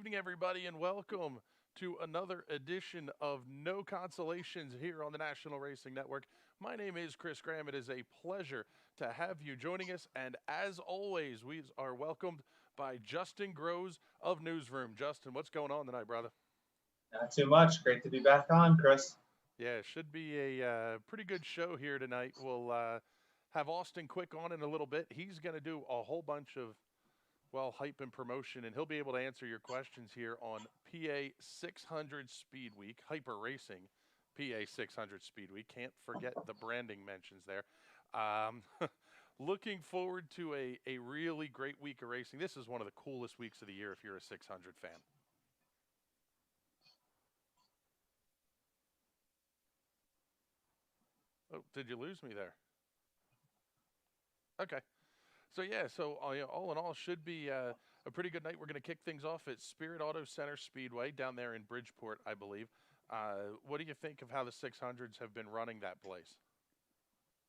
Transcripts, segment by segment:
evening, everybody, and welcome to another edition of No Consolations here on the National Racing Network. My name is Chris Graham. It is a pleasure to have you joining us, and as always, we are welcomed by Justin Grosz of NewzVroom. Justin, what's going on tonight, brother? Not too much. Great to be back on, Chris. Yeah, it should be a pretty good show here tonight. We'll have Austin Quick on in a little bit. He's going to do a whole bunch of hype and promotion, and he'll be able to answer your questions here on PA 600 Speedweek, Hyper Racing PA 600 Speedweek. Can't forget the branding mentions there. Looking forward to a really great week of racing. This is one of the coolest weeks of the year if you're a 600 fan. Oh, did you lose me there? Okay. So all in all, should be a pretty good night. We're going to kick things off at Spirit Auto Center Speedway down there in Bridgeport, I believe. What do you think of how the 600s have been running that place?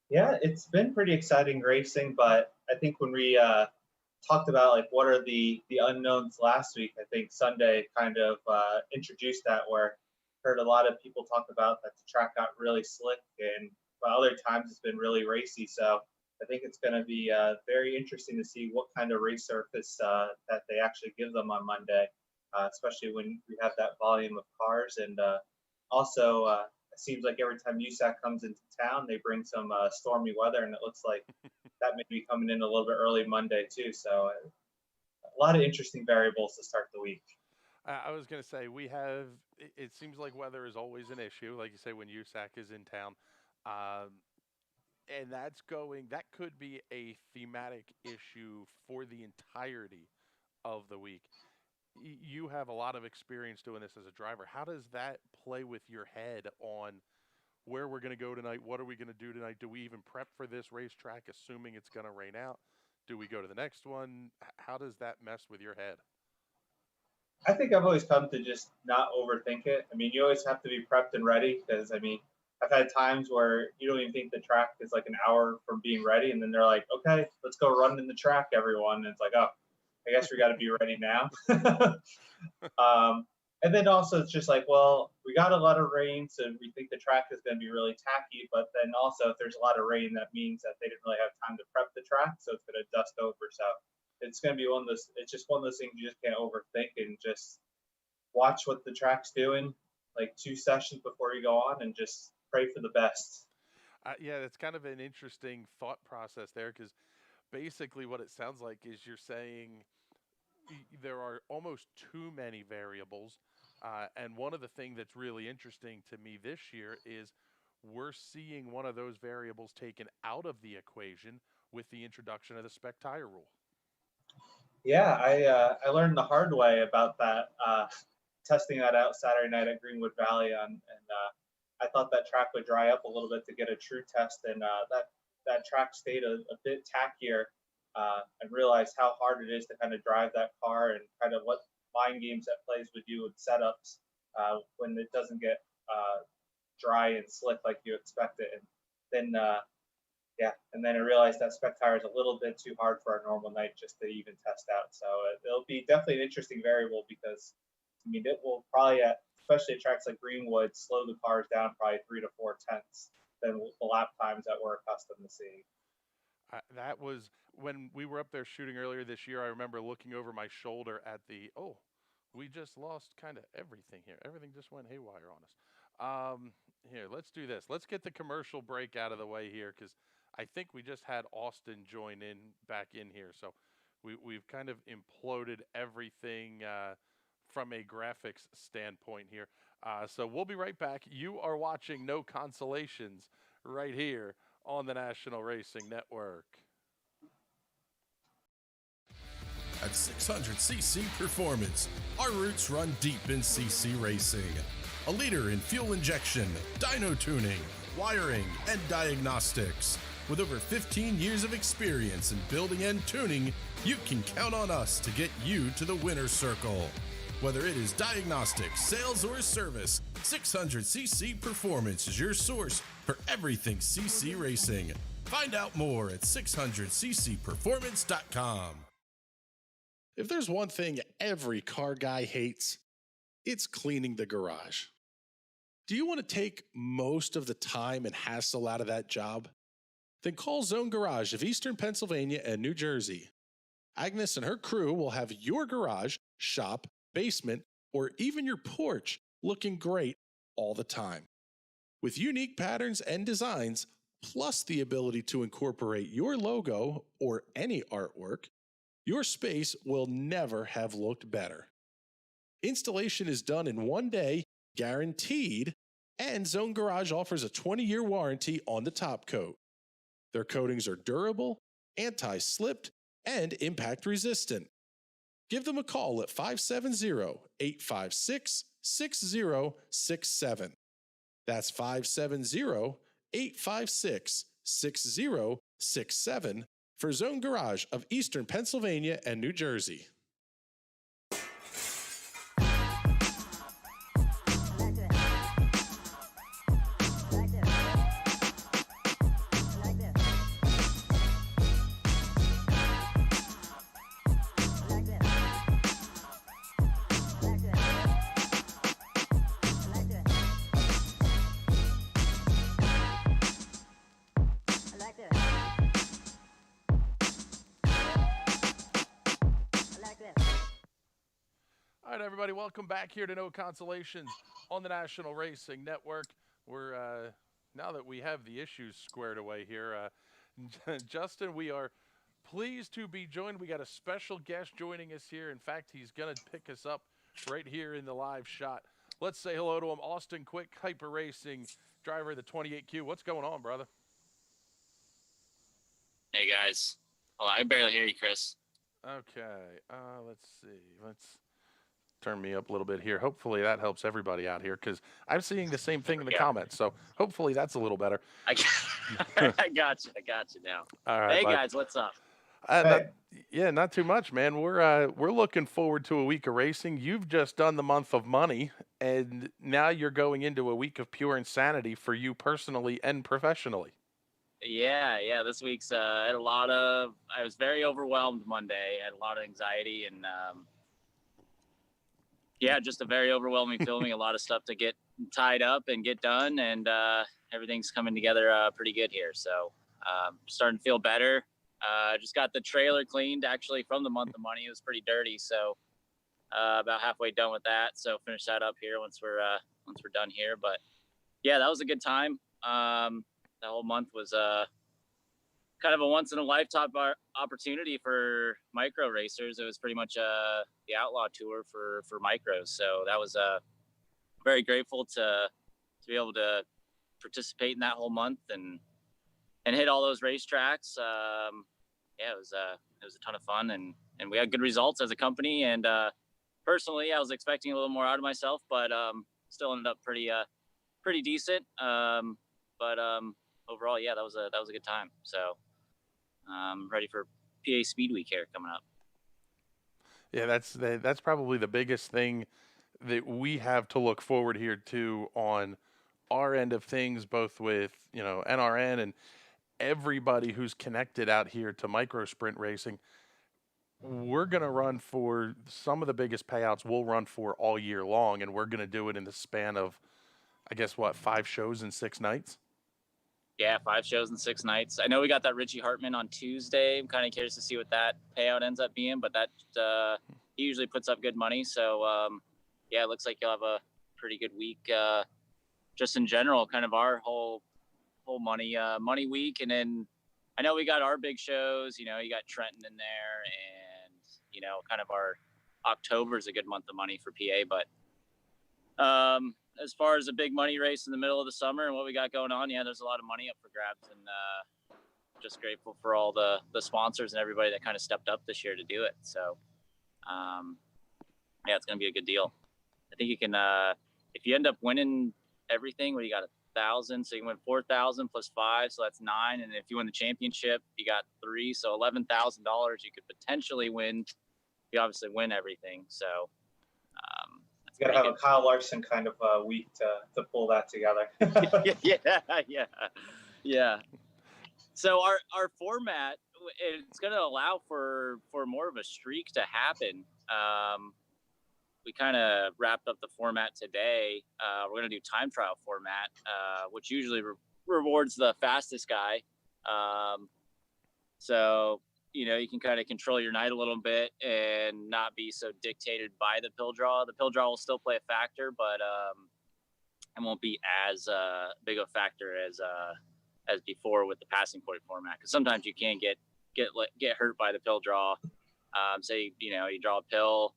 Yeah, it's been pretty exciting racing, but I think when we talked about like what are the unknowns last week, I think Sunday kind of introduced that, where I heard a lot of people talk about that the track got really slick, and by other times it's been really racy. So I think it's going to be very interesting to see what kind of race surface that they actually give them on Monday, especially when we have that volume of cars. And also, it seems like every time USAC comes into town, they bring some stormy weather, and it looks like that may be coming in a little bit early Monday too. So a lot of interesting variables to start the week. I was going to say, it seems like weather is always an issue, like you say, when USAC is in town. And that could be a thematic issue for the entirety of the week. You have a lot of experience doing this as a driver. How does that play with your head on where we're going to go tonight? What are we going to do tonight? Do we even prep for this racetrack, assuming it's going to rain out? Do we go to the next one? How does that mess with your head? I think I've always come to just not overthink it. I mean, you always have to be prepped and ready, because, I mean, I've had times where you don't even think the track is like an hour from being ready, and then they're like, okay, let's go run in the track, everyone. And it's like, oh, I guess we got to be ready now. And then also it's just like, well, we got a lot of rain, so we think the track is going to be really tacky. But then also, if there's a lot of rain, that means that they didn't really have time to prep the track, so it's going to dust over. So it's going to be it's just one of those things you just can't overthink, and just watch what the track's doing, like 2 sessions before you go on, and just pray for the best. Yeah, that's kind of an interesting thought process there, because basically what it sounds like is you're saying there are almost too many variables. And one of the things that's really interesting to me this year is we're seeing one of those variables taken out of the equation with the introduction of the spec tire rule. Yeah, I learned the hard way about that, testing that out Saturday night at Greenwood Valley, and I thought that track would dry up a little bit to get a true test, and that track stayed a bit tackier, and realized how hard it is to kind of drive that car, and kind of what mind games that plays with you with setups when it doesn't get dry and slick like you expect it. And then and then I realized that spec tire is a little bit too hard for our normal night just to even test out. So it'll be definitely an interesting variable, because I mean, it will probably, especially at tracks like Greenwood, slow the cars down probably 3 to 4 tenths than the lap times that we're accustomed to seeing. That was when we were up there shooting earlier this year. I remember looking over my shoulder at we just lost kind of everything here. Everything just went haywire on us. Here, let's do this. Let's get the commercial break out of the way here, because I think we just had Austin join back in here. So we've kind of imploded everything from a graphics standpoint here. So we'll be right back. You are watching No Consolations right here on the National Racing Network. At 600cc Performance, our roots run deep in CC racing. A leader in fuel injection, dyno tuning, wiring, and diagnostics. With over 15 years of experience in building and tuning, you can count on us to get you to the winner's circle. Whether it is diagnostics, sales, or service, 600cc Performance is your source for everything CC racing. Find out more at 600ccperformance.com. If there's one thing every car guy hates, it's cleaning the garage. Do you want to take most of the time and hassle out of that job? Then call Zone Garage of Eastern Pennsylvania and New Jersey. Agnes and her crew will have your garage, shop, basement, or even your porch looking great all the time. With unique patterns and designs, plus the ability to incorporate your logo or any artwork, your space will never have looked better. Installation is done in 1 day, guaranteed, and Zone Garage offers a 20-year warranty on the top coat. Their coatings are durable, anti-slipped, and impact resistant. Give them a call at 570-856-6067. That's 570-856-6067 for Zone Garage of Eastern Pennsylvania and New Jersey. All right, everybody, welcome back here to No Consolations on the National Racing Network. We're now that we have the issues squared away here, Justin, we are pleased to be joined. We got a special guest joining us here. In fact, he's going to pick us up right here in the live shot. Let's say hello to him, Austin Quick, Hyper Racing driver of the 28Q. What's going on, brother? Hey, guys. Well, I can barely hear you, Chris. Okay, let's see. Let's turn me up a little bit here. Hopefully that helps everybody out here because I'm seeing the same thing in the comments. So hopefully that's a little better. I got you. I got you now. All right, hey, bud. guys, what's up? Not too much, man. We're looking forward to a week of racing. You've just done the month of money, and now you're going into a week of pure insanity for you personally and professionally. Yeah. This week's I was very overwhelmed Monday. I had a lot of anxiety and just a very overwhelming feeling. A lot of stuff to get tied up and get done, and everything's coming together pretty good here. So starting to feel better. Just got the trailer cleaned actually from the month of money. It was pretty dirty, so about halfway done with that. So finish that up here once we're done here. But yeah, that was a good time. That whole month was kind of a once in a lifetime opportunity for micro racers. It was pretty much the outlaw tour for micros. So that was very grateful to be able to participate in that whole month and hit all those racetracks. It was a ton of fun and we had good results as a company. And personally, I was expecting a little more out of myself, but still ended up pretty decent. But overall, yeah, that was a good time. So I'm ready for PA Speedweek here coming up. Yeah, that's probably the biggest thing that we have to look forward here to on our end of things, both with NRN and everybody who's connected out here to micro sprint racing. We're going to run for some of the biggest payouts we'll run for all year long, and we're going to do it in the span of, I guess, 5 shows in 6 nights? Yeah, 5 shows in 6 nights. I know we got that Richie Hartman on Tuesday. I'm kind of curious to see what that payout ends up being, but that he usually puts up good money. So, it looks like you'll have a pretty good week just in general, kind of our whole money week. And then I know we got our big shows. You got Trenton in there and, kind of our October is a good month of money for PA. But as far as a big money race in the middle of the summer and what we got going on, there's a lot of money up for grabs, and just grateful for all the sponsors and everybody that kind of stepped up this year to do it. So, it's going to be a good deal. I think you can, if you end up winning everything, you got 1,000, so you can win 4,000 plus 5, so that's 9. And if you win the championship, you got 3, so $11,000 you could potentially win. You obviously win everything, so. You got to have a Kyle Larson kind of week to pull that together. Yeah. So our format it's going to allow for more of a streak to happen. We kind of wrapped up the format today. We're going to do time trial format, which usually rewards the fastest guy. So, you can kind of control your night a little bit and not be so dictated by the pill draw. The pill draw will still play a factor, but it won't be as big of a factor as before with the passing point format. Because sometimes you can get hurt by the pill draw. Say you draw a pill,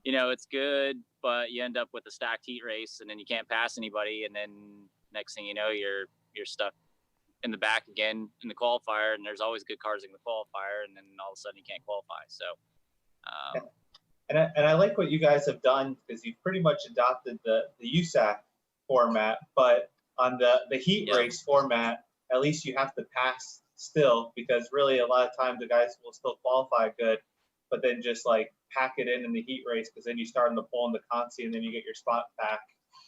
it's good, but you end up with a stacked heat race, and then you can't pass anybody, and then next thing you know, you're stuck in the back again in the qualifier, and there's always good cars in the qualifier, and then all of a sudden you can't qualify. So, and I like what you guys have done, because you've pretty much adopted the USAC format, but on the heat race format, at least you have to pass still, because really a lot of times the guys will still qualify good, but then just like pack it in the heat race, because then you start in the pole and the consi, and then you get your spot back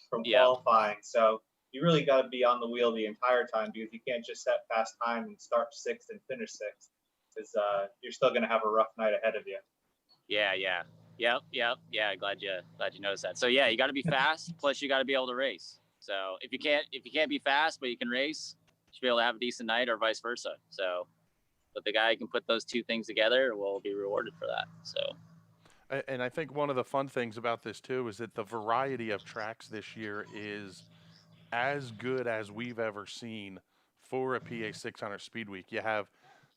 from qualifying. So you really got to be on the wheel the entire time, because you can't just set fast time and start 6th and finish 6th, because you're still going to have a rough night ahead of you. Yeah. Glad you noticed that. So yeah, you got to be fast. Plus you got to be able to race. So if you can't be fast, but you can race, you should be able to have a decent night, or vice versa. So, but the guy who can put those two things together will be rewarded for that. So. And I think one of the fun things about this too is that the variety of tracks this year is as good as we've ever seen for a PA 600 Speedweek. You have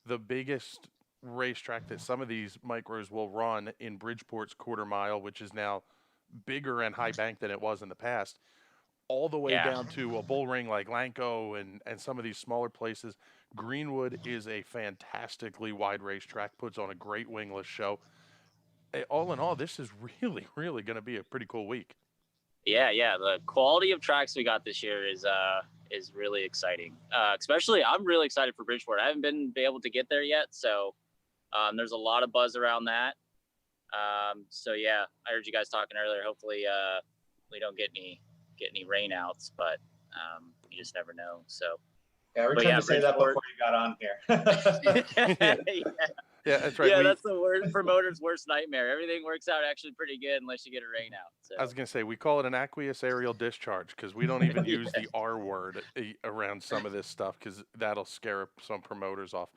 the biggest racetrack that some of these micros will run in Bridgeport's quarter mile, which is now bigger and high bank than it was in the past, all the way down to a bull ring like Lanco and some of these smaller places. Greenwood is a fantastically wide racetrack, puts on a great wingless show. All in all, this is really, really going to be a pretty cool week. Yeah. The quality of tracks we got this year is really exciting. Especially, I'm really excited for Bridgeport. I haven't been able to get there yet, so there's a lot of buzz around that. So yeah, I heard you guys talking earlier. Hopefully, we don't get any rainouts, but you just never know. So yeah, we're trying to say that before you got on here. Yeah, that's right. Yeah, that's the promoter's worst nightmare. Everything works out actually pretty good unless you get a rain out. So. I was going to say, we call it an aqueous aerial discharge, because we don't even use the R word around some of this stuff, because that'll scare some promoters off.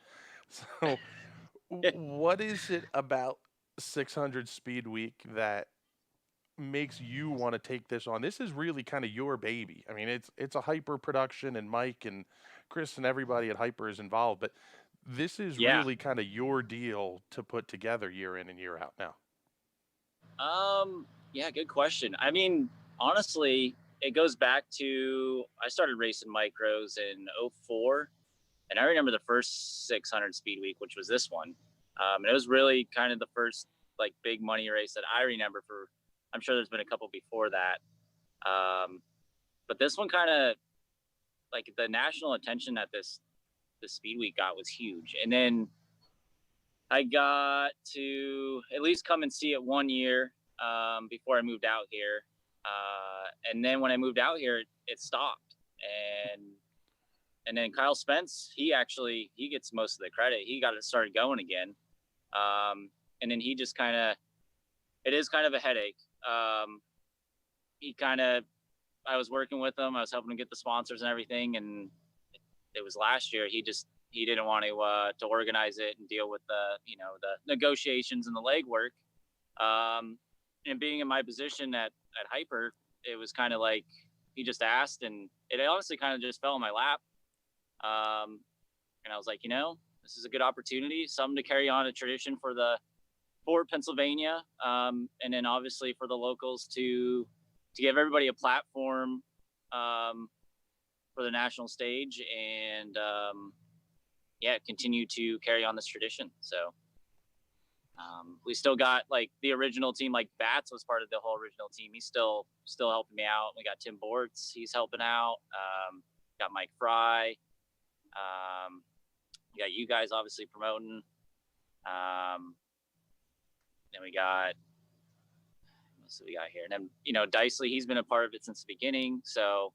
So what is it about 600 Speed Week that makes you want to take this on? This is really kind of your baby. I mean, it's a Hyper production, and Mike and Chris and everybody at Hyper is involved, but this is really kind of your deal to put together year in and year out now. Yeah, good question. I mean, honestly, it goes back to, I started racing micros in 2004, and I remember the first 600 Speed Week, which was this one. And it was really kind of the first like big money race that I remember I'm sure there's been a couple before that. But this one kind of, like, the national attention that the Speed Week got was huge. And then I got to at least come and see it one year before I moved out here. And then when I moved out here, it stopped. And then Kyle Spence, he gets most of the credit. He got it started going again. And then he just it is kind of a headache. I was working with him. I was helping him get the sponsors and everything. And it was last year. He didn't want to organize it and deal with the negotiations and the legwork. And being in my position at Hyper, it was kind of like he just asked, and it honestly kind of just fell in my lap. And I was like, this is a good opportunity, something to carry on a tradition for Pennsylvania, and then obviously for the locals to give everybody a platform for the national stage, and continue to carry on this tradition. So we still got like the original team, like Bats was part of the whole original team. He's still helping me out. We got Tim Bortz, he's helping out. Got Mike Fry. We got you guys obviously promoting. Then we got, what else do we got here? And then, Dicely, he's been a part of it since the beginning. So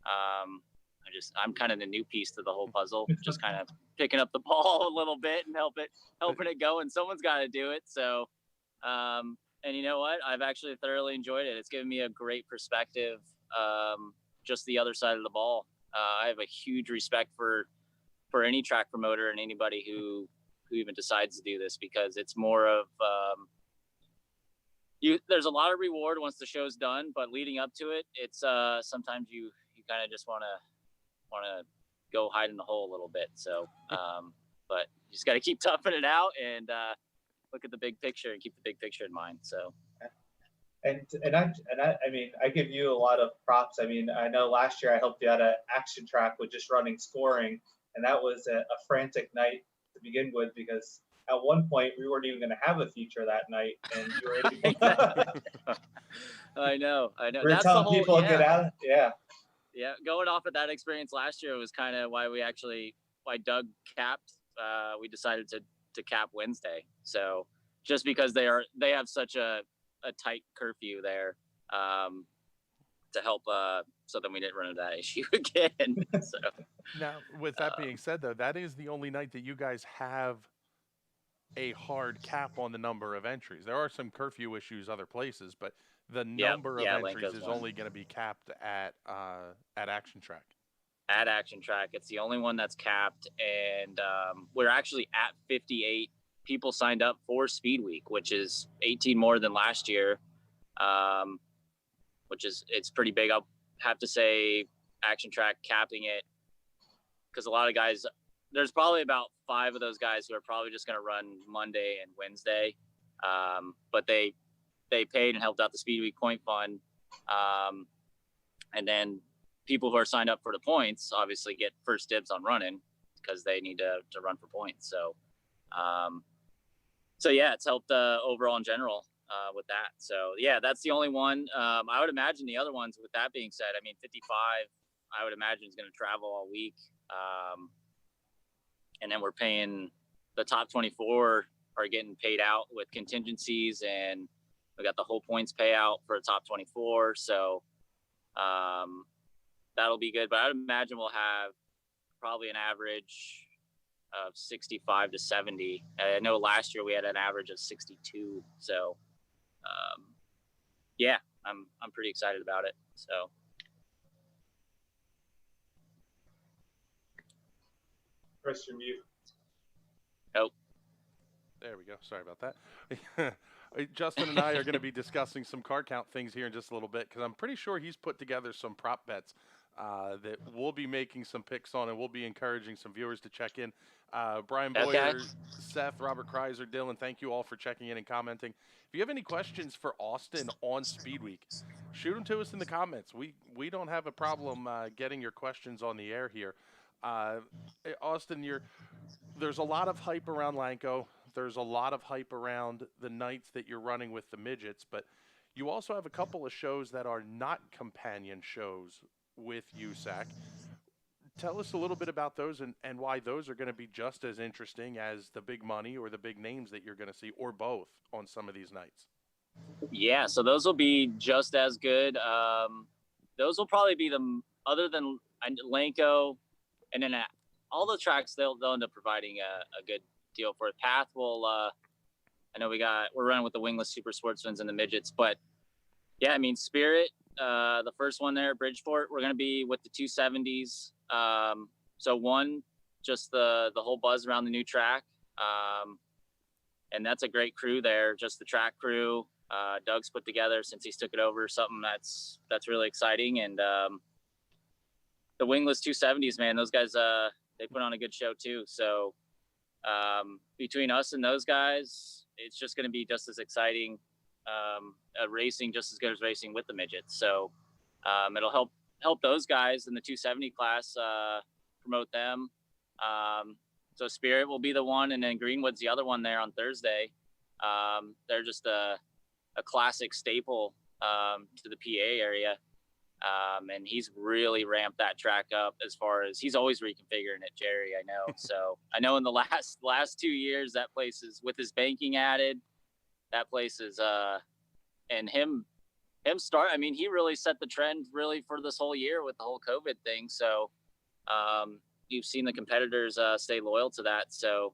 I'm kind of the new piece to the whole puzzle, just kind of picking up the ball a little bit and helping it go, and someone's got to do it. So, and you know what? I've actually thoroughly enjoyed it. It's given me a great perspective, just the other side of the ball. I have a huge respect for any track promoter and anybody who even decides to do this, because it's more of, there's a lot of reward once the show's done, but leading up to it, it's sometimes you kind of just want to go hide in the hole a little bit. So, but you just got to keep toughing it out and look at the big picture and keep the big picture in mind. So, and I mean, I give you a lot of props. I mean, I know last year I helped you out at Action Track with just running scoring, and that was a frantic night to begin with, because at one point we weren't even going to have a feature that night, and you were able I know. We're telling people to get out. Yeah. Yeah, going off of that experience last year was kind of why Doug capped. We decided to cap Wednesday. So just because they have such a tight curfew there, to help. So then we didn't run into that issue again. So now, with that being said, though, that is the only night that you guys have a hard cap on the number of entries. There are some curfew issues other places, but the number of entries is only going to be capped at Action Track. At Action Track, it's the only one that's capped, and we're actually at 58 people signed up for Speedweek, which is 18 more than last year, it's pretty big. I'll have to say Action Track capping it, because a lot of guys, there's probably about 5 of those guys who are probably just going to run Monday and Wednesday, but they paid and helped out the Speedweek point fund. And then people who are signed up for the points obviously get first dibs on running, because they need to run for points. So yeah, it's helped overall in general with that. So yeah, that's the only one. I would imagine the other ones, with that being said, I mean, 55, I would imagine is going to travel all week. And then we're paying the top 24 are getting paid out with contingencies, and we got the whole points payout for the top 24. So that'll be good. But I would imagine we'll have probably an average of 65 to 70. I know last year we had an average of 62. So yeah, I'm pretty excited about it. So. Chris, you're mute. Nope. There we go. Sorry about that. Justin and I are going to be discussing some car count things here in just a little bit, because I'm pretty sure he's put together some prop bets that we'll be making some picks on, and we'll be encouraging some viewers to check in. Brian Boyer, Seth, Robert Kreiser, Dylan, thank you all for checking in and commenting. If you have any questions for Austin on Speedweek, shoot them to us in the comments. We don't have a problem getting your questions on the air here. Austin, there's a lot of hype around Lanco. There's a lot of hype around the nights that you're running with the midgets, but you also have a couple of shows that are not companion shows with USAC. Tell us a little bit about those and why those are going to be just as interesting as the big money or the big names that you're going to see, or both, on some of these nights. Yeah, so those will be just as good. Those will probably be other than Lanco, and then all the tracks, they'll end up providing a good deal for it. Path will, I know we're running with the wingless super sportsmans and the midgets, but yeah, I mean, Spirit, the first one there at Bridgeport, we're going to be with the 270s. So one, just the whole buzz around the new track. And that's a great crew there, just the track crew. Doug's put together since he's took it over, something that's really exciting. And the wingless 270s, man, those guys, they put on a good show too. So between us and those guys, it's just going to be just as exciting, racing just as good as racing with the midgets. So it'll help those guys in the 270 class promote them. So Spirit will be the one, and then Greenwood's the other one there on Thursday. They're just a classic staple to the PA area. And he's really ramped that track up, as far as he's always reconfiguring it, Jerry, I know. So I know in the last 2 years, that place is, with his banking added, that place is, and him start, I mean, he really set the trend really for this whole year with the whole COVID thing. So you've seen the competitors stay loyal to that. So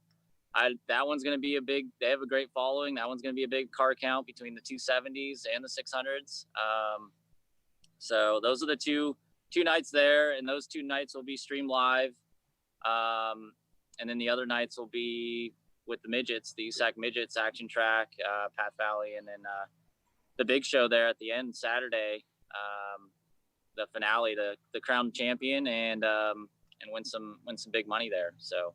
that one's going to be they have a great following. That one's going to be a big car count between the 270s and the 600s. So those are the two nights there, and those 2 nights will be streamed live. And then the other nights will be with the midgets, the USAC midgets action track, Pat Valley, and then the big show there at the end Saturday, the finale, the crown champion, and win some big money there. So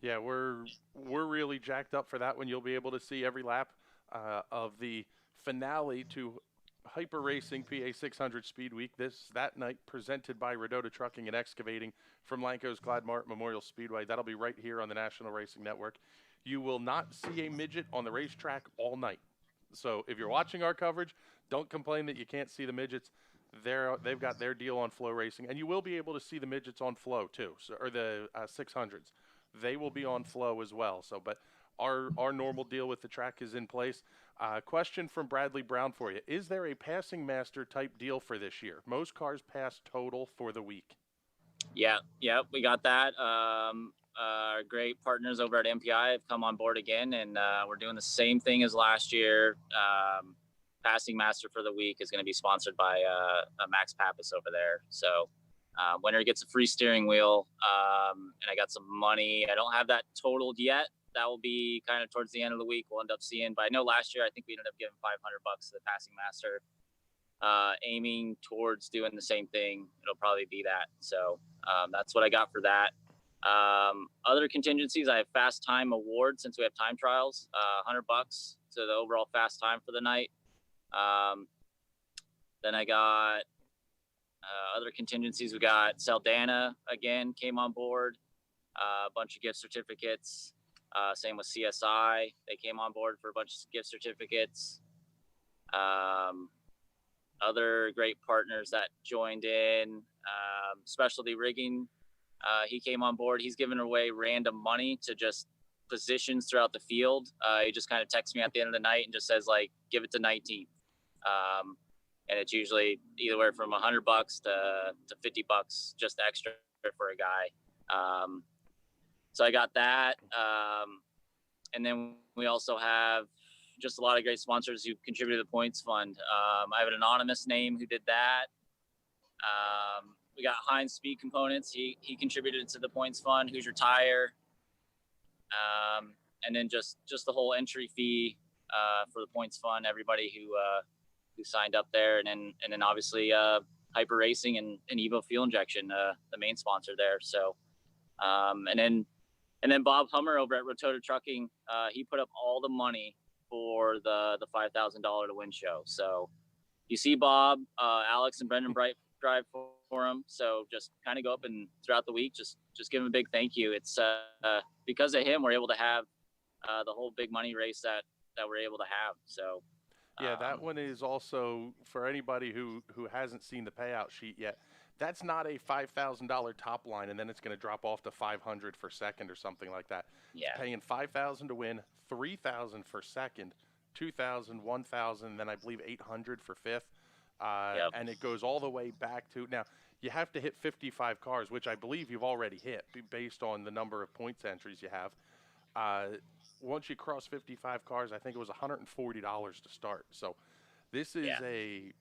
yeah, we're really jacked up for that one. You'll be able to see every lap of the finale to Hyper Racing PA 600 Speedweek that night, presented by Redota Trucking and Excavating from Lanco's Gladmart Memorial Speedway. That'll be right here on the National Racing Network. You will not see a midget on the racetrack all night. So if you're watching our coverage, don't complain that you can't see the midgets. They've got their deal on Flow Racing, and you will be able to see the midgets on Flow too, or the 600s. They will be on Flow as well. So, but our normal deal with the track is in place. Question from Bradley Brown for you: is there a passing master type deal for this year? Most cars pass total for the week. Yeah, we got that. Our great partners over at MPI have come on board again, and we're doing the same thing as last year. Passing master for the week is going to be sponsored by Max Pappas over there. So winner gets a free steering wheel, and I got some money. I don't have that totaled yet. That will be kind of towards the end of the week. We'll end up seeing. But I know last year I think we ended up giving $500 to the passing master. Aiming towards doing the same thing. It'll probably be that. So that's what I got for that. Other contingencies, I have fast time award since we have time trials, $100 to the overall fast time for the night. Then I got other contingencies. We got Saldana again came on board, a bunch of gift certificates. Same with CSI. They came on board for a bunch of gift certificates. Other great partners that joined in, Specialty Rigging. He came on board. He's giving away random money to just positions throughout the field. He just kind of texts me at the end of the night and just says, like, give it to 19th. And it's usually anywhere from $100 to $50 just extra for a guy. So I got that. And then we also have just a lot of great sponsors who contributed to the points fund. I have an anonymous name who did that. We got Heinz Speed Components. He contributed to the points fund. Hoosier Tire. And then just the whole entry fee for the points fund. Everybody who signed up there, and then obviously Hyper Racing and Evo Fuel Injection, the main sponsor there. So and then Bob Hummer over at Redota Trucking. He put up all the money for the $5,000 to win show. So you see Bob, Alex, and Brendan Bright drive for him. So just kind of go up and throughout the week, just give him a big thank you. It's because of him, we're able to have the whole big money race that we're able to have. So yeah, that one is also for anybody who hasn't seen the payout sheet yet. That's not a $5,000 top line, and then it's going to drop off to $500 for second or something like that. Yeah, it's paying $5,000 to win, $3,000 for second, $2,000, $1,000, then I believe $800 for fifth. Yep. And it goes all the way back to now. You have to hit 55 cars, which I believe you've already hit based on the number of points entries you have. Once you cross 55 cars, I think it was $140 to start. So this is a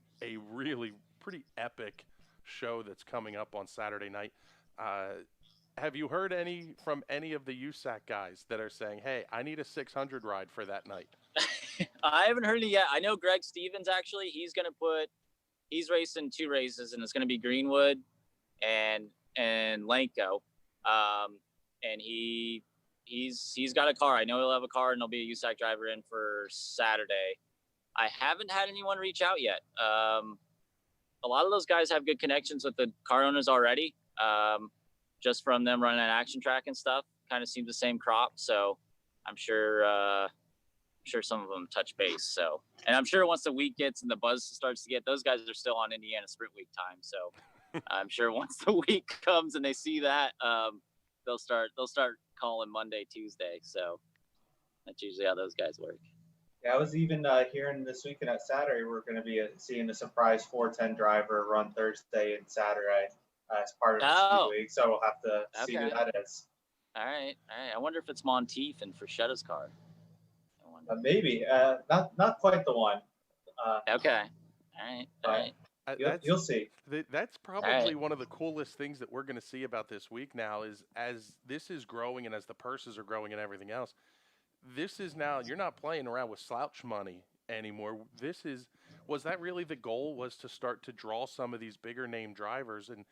really pretty epic show that's coming up on Saturday night. Have you heard from any of the USAC guys that are saying, hey, I need a 600 ride for that night? I haven't heard it yet. I know Greg Stevens, actually, he's racing 2 races, and it's going to be Greenwood and Lanco. And he's got a car. I know he'll have a car, and there'll be a USAC driver in for Saturday. I haven't had anyone reach out yet. A lot of those guys have good connections with the car owners already, just from them running an action track and stuff. Kind of seems the same crop, so I'm sure some of them touch base. So, and I'm sure once the week gets and the buzz starts to get, those guys are still on Indiana Sprint Week time. So, I'm sure once the week comes and they see that, they'll start calling Monday, Tuesday. So that's usually how those guys work. Yeah, I was even hearing this weekend at Saturday we're going to be seeing a surprise 410 driver run Thursday and Saturday. as part of the Oh, Speedweek, so we'll have to see who okay. that is. All right. I wonder if it's Monteith and Fruscia's car. I wonder. Maybe not quite the one. Okay. All right. You'll see. That's probably one of the coolest things that we're going to see about this week now is as this is growing and as the purses are growing and everything else, this is now, you're not playing around with slouch money anymore. Was that really the goal, was to start to draw some of these bigger name drivers, and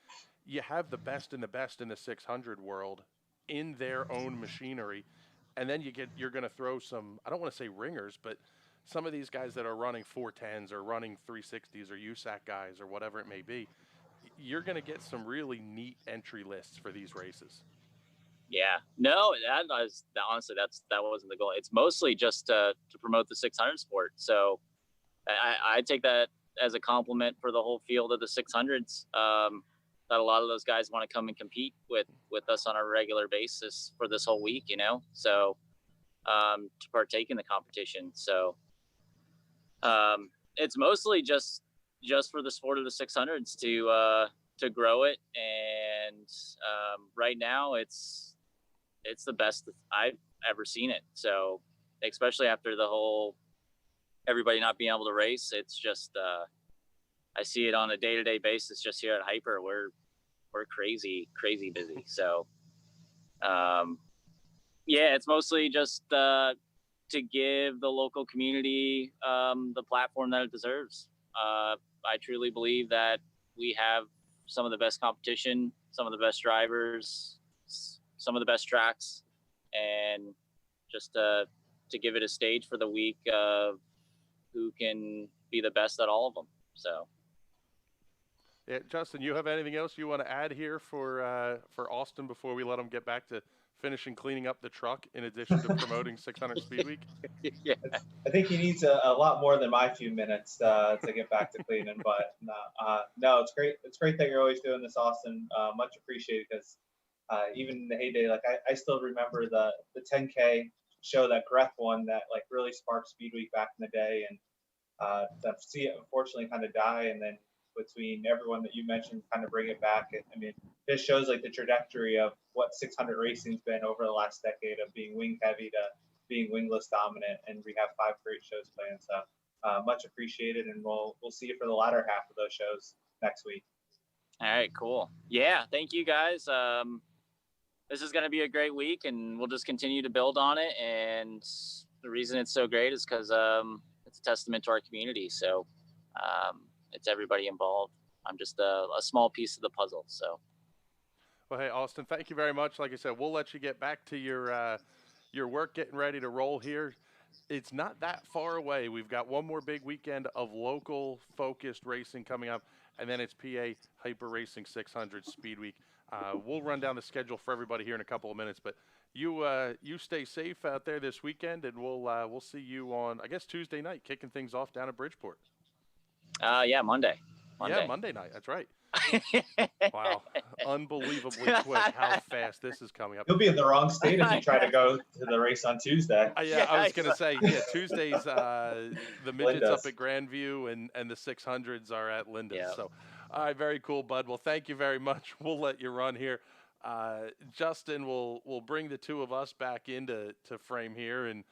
you have the best in the 600 world in their own machinery, and then you're going to throw some, I don't want to say ringers, but some of these guys that are running 410s or running 360s or USAC guys or whatever it may be, you're going to get some really neat entry lists for these races. Yeah, no, honestly, that wasn't the goal. It's mostly just to promote the 600 sport. So I take that as a compliment for the whole field of the 600s. That a lot of those guys want to come and compete with us on a regular basis for this whole week, so to partake in the competition. So it's mostly just for the sport of the 600s to grow it. And right now it's the best I've ever seen it. So especially after the whole everybody not being able to race, it's just I see it on a day-to-day basis just here at Hyper. We're crazy busy. So yeah, it's mostly just to give the local community the platform that it deserves. I truly believe that we have some of the best competition, some of the best drivers, some of the best tracks, and just to give it a stage for the week of who can be the best at all of them. So yeah, Justin, you have anything else you want to add here for Austin before we let him get back to finishing cleaning up the truck in addition to promoting 600 Speedweek? Yeah, I think he needs a lot more than my few minutes to get back to cleaning. But no, it's great. It's great that you're always doing this, Austin. Much appreciated, because even in the heyday, like I still remember the 10K show that Greth won that like really sparked Speedweek back in the day, and to see it unfortunately kind of die, and then between everyone that you mentioned kind of bring it back. I mean, this shows like the trajectory of what 600 racing's been over the last decade, of being wing heavy to being wingless dominant, and we have 5 great shows planned. So much appreciated, and we'll see you for the latter half of those shows next week. All right, cool. Yeah, thank you guys. This is going to be a great week, and we'll just continue to build on it. And the reason it's so great is because it's a testament to our community. So it's everybody involved. I'm just a small piece of the puzzle. So. Well, hey, Austin, thank you very much. Like I said, we'll let you get back to your work, getting ready to roll here. It's not that far away. We've got one more big weekend of local focused racing coming up, and then it's PA Hyper Racing 600 Speed Week. We'll run down the schedule for everybody here in a couple of minutes, but you stay safe out there this weekend, and we'll see you on, I guess, Tuesday night, kicking things off down at Bridgeport. Yeah, Monday. Yeah, Monday night. That's right. Wow, unbelievably quick how fast this is coming up. You'll be in the wrong state if you try to go to the race on Tuesday. Yeah, I was going to say, Tuesday's the Midget's up at Grandview, and the 600s are at Linda's. Yeah. So, all right, very cool, bud. Well, thank you very much. We'll let you run here. Justin will bring the two of us back into frame here, and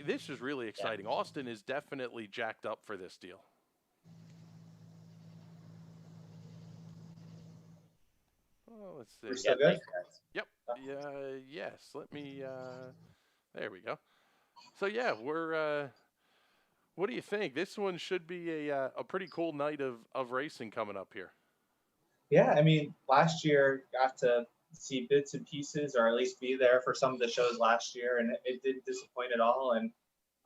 this is really exciting. Yeah. Austin is definitely jacked up for this deal. Oh, let's see. We're still good? Yep. Yes. Let me. There we go. So yeah, we're. What do you think? This one should be a pretty cool night of racing coming up here. Yeah, I mean, last year got to see bits and pieces, or at least be there for some of the shows last year, and it didn't disappoint at all. And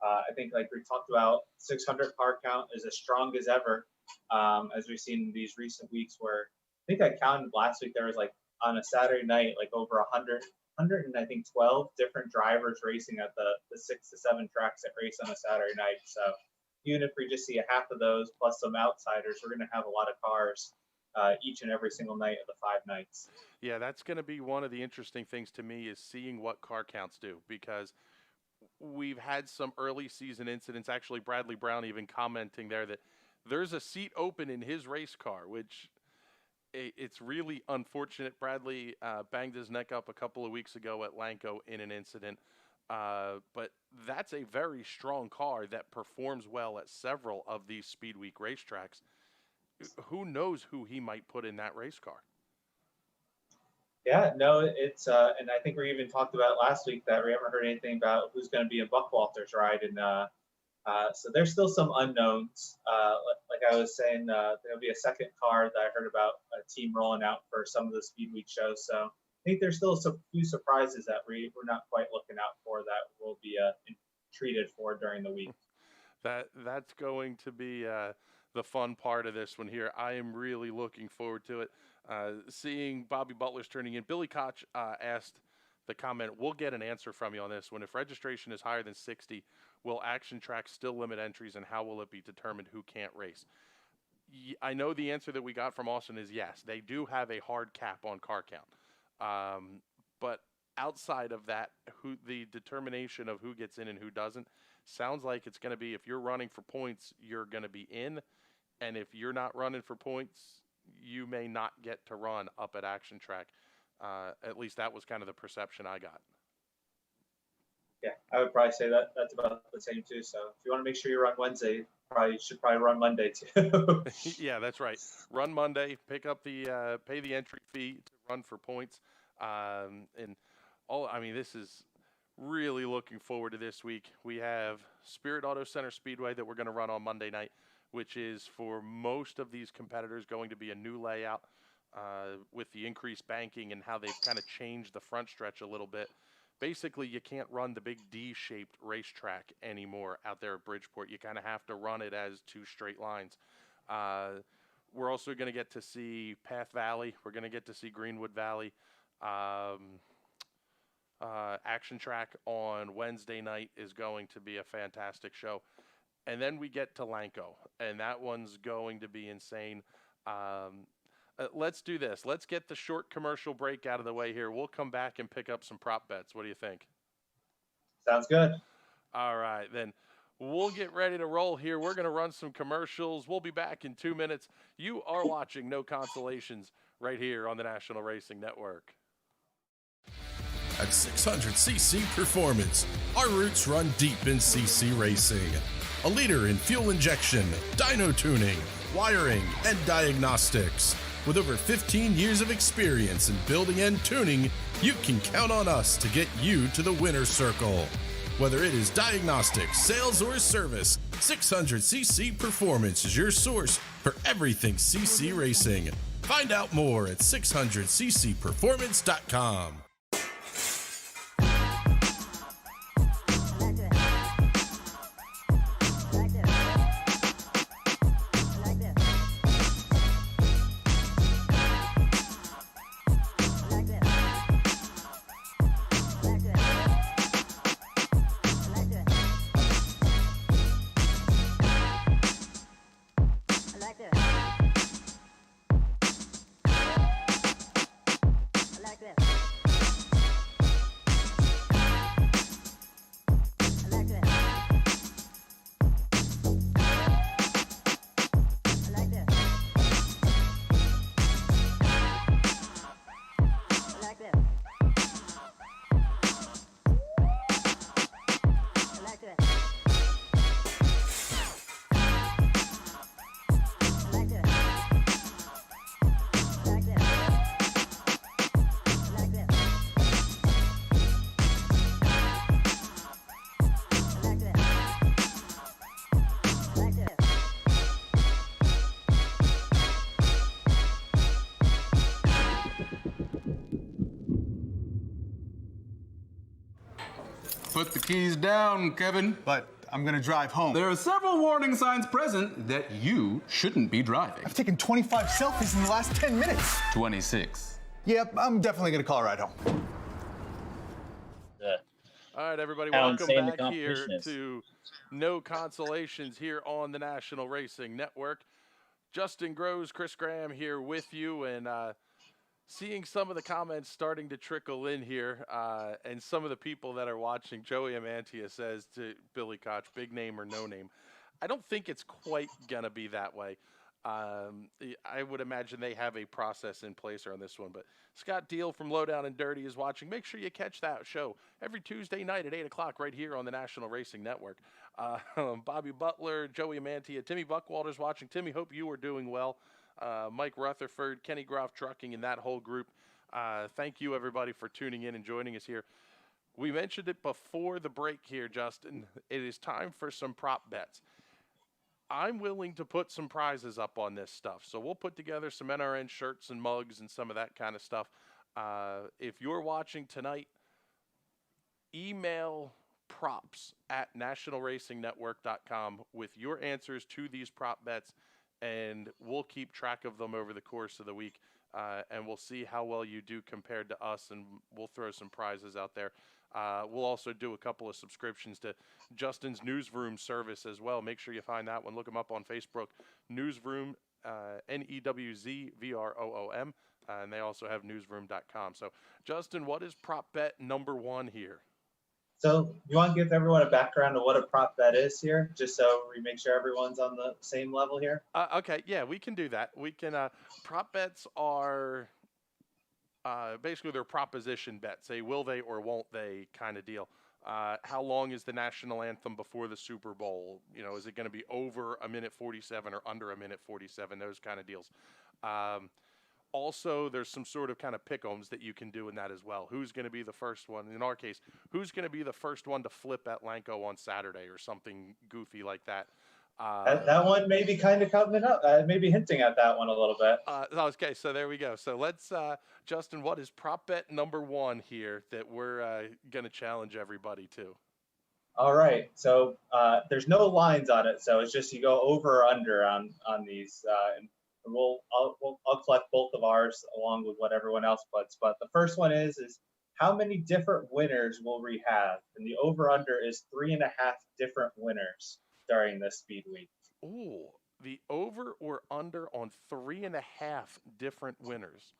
I think, like we talked about, 600 car count is as strong as ever, as we've seen in these recent weeks. Where I think I counted last week, there was like on a Saturday night, like over 100 and I think 12 different drivers racing at the 6 to 7 tracks that race on a Saturday night. So even if we just see a half of those plus some outsiders, we're going to have a lot of cars each and every single night of the 5 nights. Yeah, that's going to be one of the interesting things to me, is seeing what car counts do, because we've had some early season incidents. Actually, Bradley Brown even commenting there that there's a seat open in his race car, which it's really unfortunate. Bradley banged his neck up a couple of weeks ago at Lanco in an incident. But that's a very strong car that performs well at several of these Speedweek racetracks. Who knows who he might put in that race car? Yeah, no, it's and I think we even talked about last week that we haven't heard anything about who's going to be in Buckwalter's ride, and so there's still some unknowns. Like I was saying, there'll be a second car that I heard about a team rolling out for some of the Speedweek shows. So I think there's still a few surprises that we're not quite looking out for that we'll be treated for during the week. That's going to be the fun part of this one here. I am really looking forward to it. Seeing Bobby Butler's turning in. Billy Koch asked the comment, we'll get an answer from you on this one. If registration is higher than 60, will Action Track still limit entries, and how will it be determined who can't race? I know the answer that we got from Austin is yes. They do have a hard cap on car count. But outside of that, the determination of who gets in and who doesn't sounds like it's going to be, if you're running for points, you're going to be in. And if you're not running for points, you may not get to run up at Action Track. At least that was kind of the perception I got. Yeah, I would probably say that's about the same too. So if you want to make sure you run Wednesday, you should probably run Monday too. Yeah, that's right. Run Monday, pick up the pay the entry fee to run for points, and all. I mean, this is really looking forward to this week. We have Spirit Auto Center Speedway that we're going to run on Monday night, which is for most of these competitors going to be a new layout with the increased banking and how they've kind of changed the front stretch a little bit. Basically, you can't run the big D-shaped racetrack anymore out there at Bridgeport. You kind of have to run it as two straight lines. We're also going to get to see Path Valley. We're going to get to see Greenwood Valley. Action Track on Wednesday night is going to be a fantastic show. And then we get to Lanco, and that one's going to be insane. Let's do this. Let's get the short commercial break out of the way here. We'll come back and pick up some prop bets. What do you think? Sounds good. All right, then we'll get ready to roll here. We're going to run some commercials. We'll be back in 2 minutes. You are watching No Consolations right here on the National Racing Network. At 600cc Performance, our roots run deep in CC racing. A leader in fuel injection, dyno tuning, wiring, and diagnostics. With over 15 years of experience in building and tuning, you can count on us to get you to the winner's circle. Whether it is diagnostics, sales, or service, 600cc Performance is your source for everything CC racing. Find out more at 600ccperformance.com. Put the keys down, Kevin. But I'm gonna drive home. There are several warning signs present that you shouldn't be driving. I've taken 25 selfies in the last 10 minutes. 26. Yep, I'm definitely gonna call a ride home. All right, everybody, How welcome insane the back here competition is. to No Consolations here on the National Racing Network. Justin Grosz, Chris Graham here with you, and seeing some of the comments starting to trickle in here, and some of the people that are watching. Joey Amantia says to Billy Koch, big name or no name. I don't think it's quite going to be that way. I would imagine they have a process in place on this one. But Scott Deal from Lowdown and Dirty is watching. Make sure you catch that show every Tuesday night at 8 o'clock right here on the National Racing Network. Bobby Butler, Joey Mantia, Timmy Buckwalter's watching. Timmy, hope you are doing well. Mike Rutherford, Kenny Groff Trucking, and that whole group. Thank you, everybody, for tuning in and joining us here. We mentioned it before the break here, Justin. It is time for some prop bets. I'm willing to put some prizes up on this stuff. So we'll put together some NRN shirts and mugs and some of that kind of stuff. If you're watching tonight, email props@nationalracingnetwork.com with your answers to these prop bets, and we'll keep track of them over the course of the week. And we'll see how well you do compared to us, and we'll throw some prizes out there. We'll also do a couple of subscriptions to Justin's NewzVroom service as well. Make sure you find that one. Look him up on Facebook, NewzVroom, NEWZVROOM, and they also have newzvroom.com. So, Justin, what is prop bet number one here? So you want to give everyone a background of what a prop bet is here, just so we make sure everyone's on the same level here? Okay, yeah, we can do that. We can. Prop bets are basically they're proposition bets, a will they or won't they kind of deal. How long is the national anthem before the Super Bowl? You know, is it going to be over a minute 47 or under a minute 47? Those kind of deals. Also, there's some sort of kind of pick-ems that you can do in that as well. Who's going to be the first one? In our case, who's going to be the first one to flip at Lanco on Saturday or something goofy like that? That one may be kind of coming up, maybe hinting at that one a little bit. Okay, so there we go. So let's, Justin, what is prop bet number one here that we're going to challenge everybody to? All right, so there's no lines on it, so it's just you go over or under on these, and I'll collect both of ours along with what everyone else puts. But the first one is how many different winners will we have? And the over under is 3.5 different winners during this speed week. Ooh, the over or under on 3.5 different winners.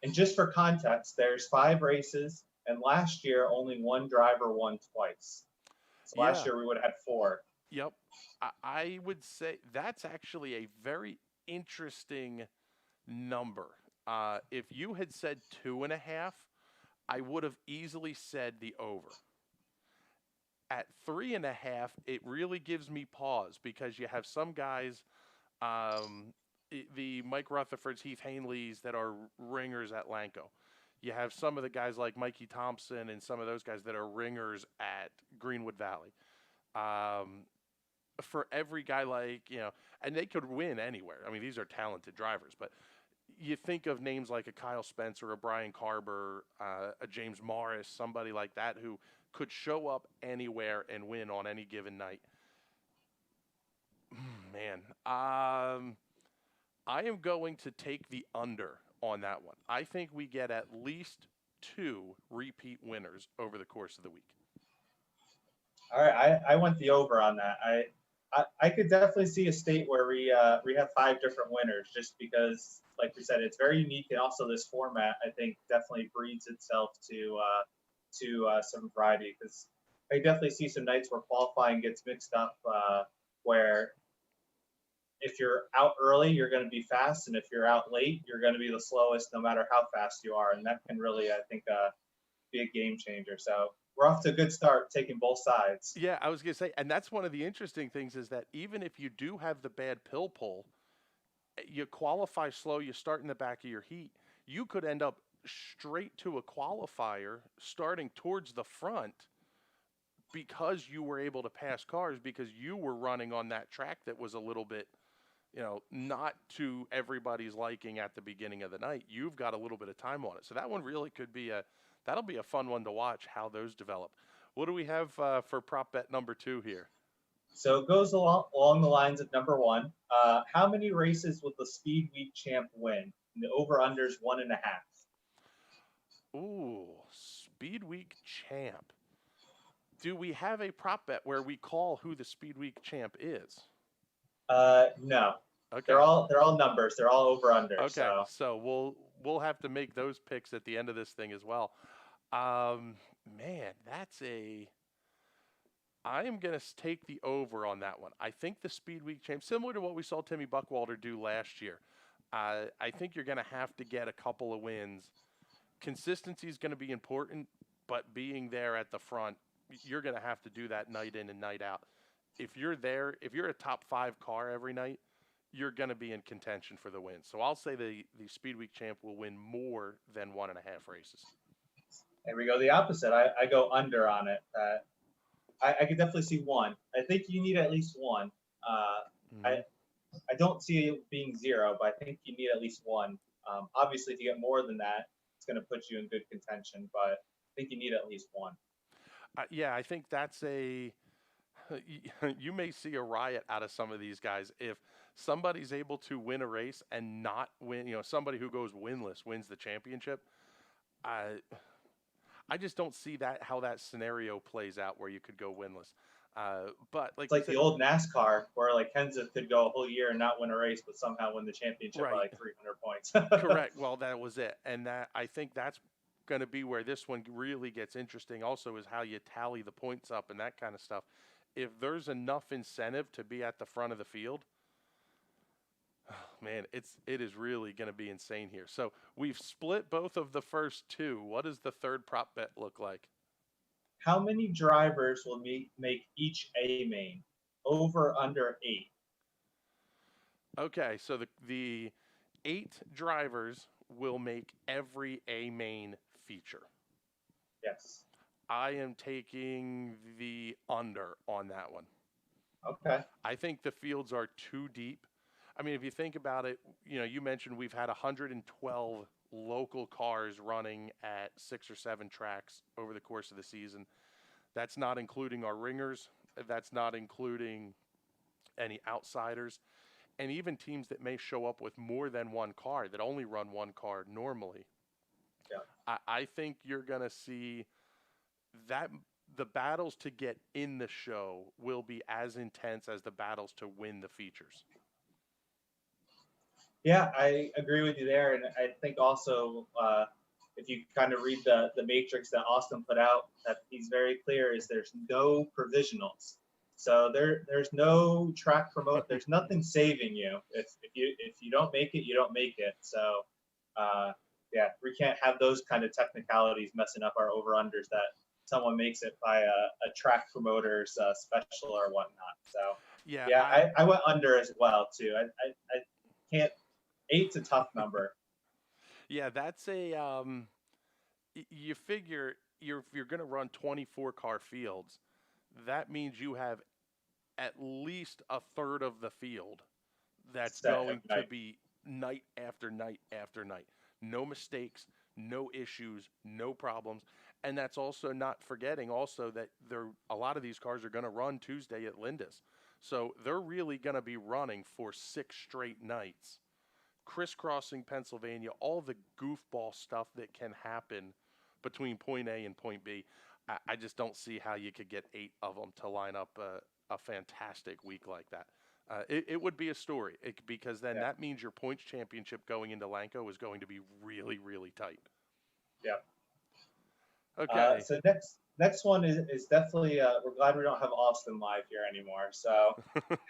And just for context, there's 5 races, and last year only one driver won twice. So last year we would have had 4. Yep. I would say that's actually a very interesting number. If you had said 2.5, I would have easily said the over. At 3.5, it really gives me pause because you have some guys, the Mike Rutherfords, Heath Hanleys that are ringers at Lanco. You have some of the guys like Mikey Thompson and some of those guys that are ringers at Greenwood Valley. For every guy like, you know, and they could win anywhere. I mean, these are talented drivers, but you think of names like a Kyle Spencer, a Brian Carber, a James Morris, somebody like that who could show up anywhere and win on any given night. Man, I am going to take the under on that one. I think we get at least 2 repeat winners over the course of the week. All right, I went the over on that. I could definitely see a state where we have 5 different winners, just because, like we said, it's very unique, and also this format I think definitely breeds itself to some variety. Because I definitely see some nights where qualifying gets mixed up, where if you're out early you're going to be fast, and if you're out late you're going to be the slowest, no matter how fast you are, and that can really, I think, be a game changer. So we're off to a good start, taking both sides. Yeah, I was going to say, and that's one of the interesting things is that even if you do have the bad pill pull, you qualify slow, you start in the back of your heat, you could end up straight to a qualifier starting towards the front because you were able to pass cars because you were running on that track that was a little bit, you know, not to everybody's liking at the beginning of the night. You've got a little bit of time on it. So that one really could be that'll be a fun one to watch, how those develop. What do we have for prop bet number 2 here? So it goes along the lines of number 1. How many races will the Speed Week champ win? And the over-under is 1.5. Ooh, Speed Week champ. Do we have a prop bet where we call who the Speed Week champ is? No. Okay. They're all numbers. They're all over-under. Okay, so we'll have to make those picks at the end of this thing as well. Man, that's a I am going to take the over on that one. I think the Speedweek champ, similar to what we saw Timmy Buckwalter do last year, I think you're going to have to get a couple of wins. Consistency is going to be important, but being there at the front, you're going to have to do that night in and night out. If you're there, if you're a top 5 car every night, you're going to be in contention for the win. So I'll say the Speedweek champ will win more than 1.5 races. There we go. The opposite. I go under on it. I could definitely see one. I think you need at least one. I don't see it being 0, but I think you need at least one. Obviously, to get more than that, it's going to put you in good contention, but I think you need at least one. Yeah, I think that's you may see a riot out of some of these guys if somebody's able to win a race and not win. Somebody who goes winless wins the championship. I just don't see how that scenario plays out where you could go winless. But it's like the old NASCAR where like Kenseth could go a whole year and not win a race, but somehow win the championship by like 300 points. Correct. Well, that was it. And I think that's going to be where this one really gets interesting also is how you tally the points up and that kind of stuff. If there's enough incentive to be at the front of the field, man, it is really going to be insane here. So we've split both of the first 2. What does the third prop bet look like? How many drivers will make each A main? Over, under 8. Okay, so the 8 drivers will make every A main feature. Yes. I am taking the under on that one. Okay. I think the fields are too deep. I mean, if you think about it, you mentioned we've had 112 local cars running at 6 or 7 tracks over the course of the season. That's not including our ringers. That's not including any outsiders. And even teams that may show up with more than one car that only run one car normally. Yeah. I think you're going to see that the battles to get in the show will be as intense as the battles to win the features. Yeah, I agree with you there. And I think also if you kind of read the matrix that Austin put out, that he's very clear is there's no provisionals. So there's no track promote. There's nothing saving you. If you don't make it, you don't make it. So yeah, we can't have those kind of technicalities messing up our over-unders that someone makes it by a track promoter's special or whatnot. So yeah, I went under as well too. I can't. 8's a tough number. Yeah, that's you figure if you're going to run 24 car fields, that means you have at least a third of the field that's going to be night after night after night. No mistakes, no issues, no problems. And that's also not forgetting also that a lot of these cars are going to run Tuesday at Linda's. So they're really going to be running for 6 straight nights, crisscrossing Pennsylvania, all the goofball stuff that can happen between point A and point B. I just don't see how you could get 8 of them to line up a fantastic week like that. It would be a story because then that means your points championship going into Lanco is going to be really, really tight. Yeah. Okay. So next one is definitely, we're glad we don't have Austin live here anymore. So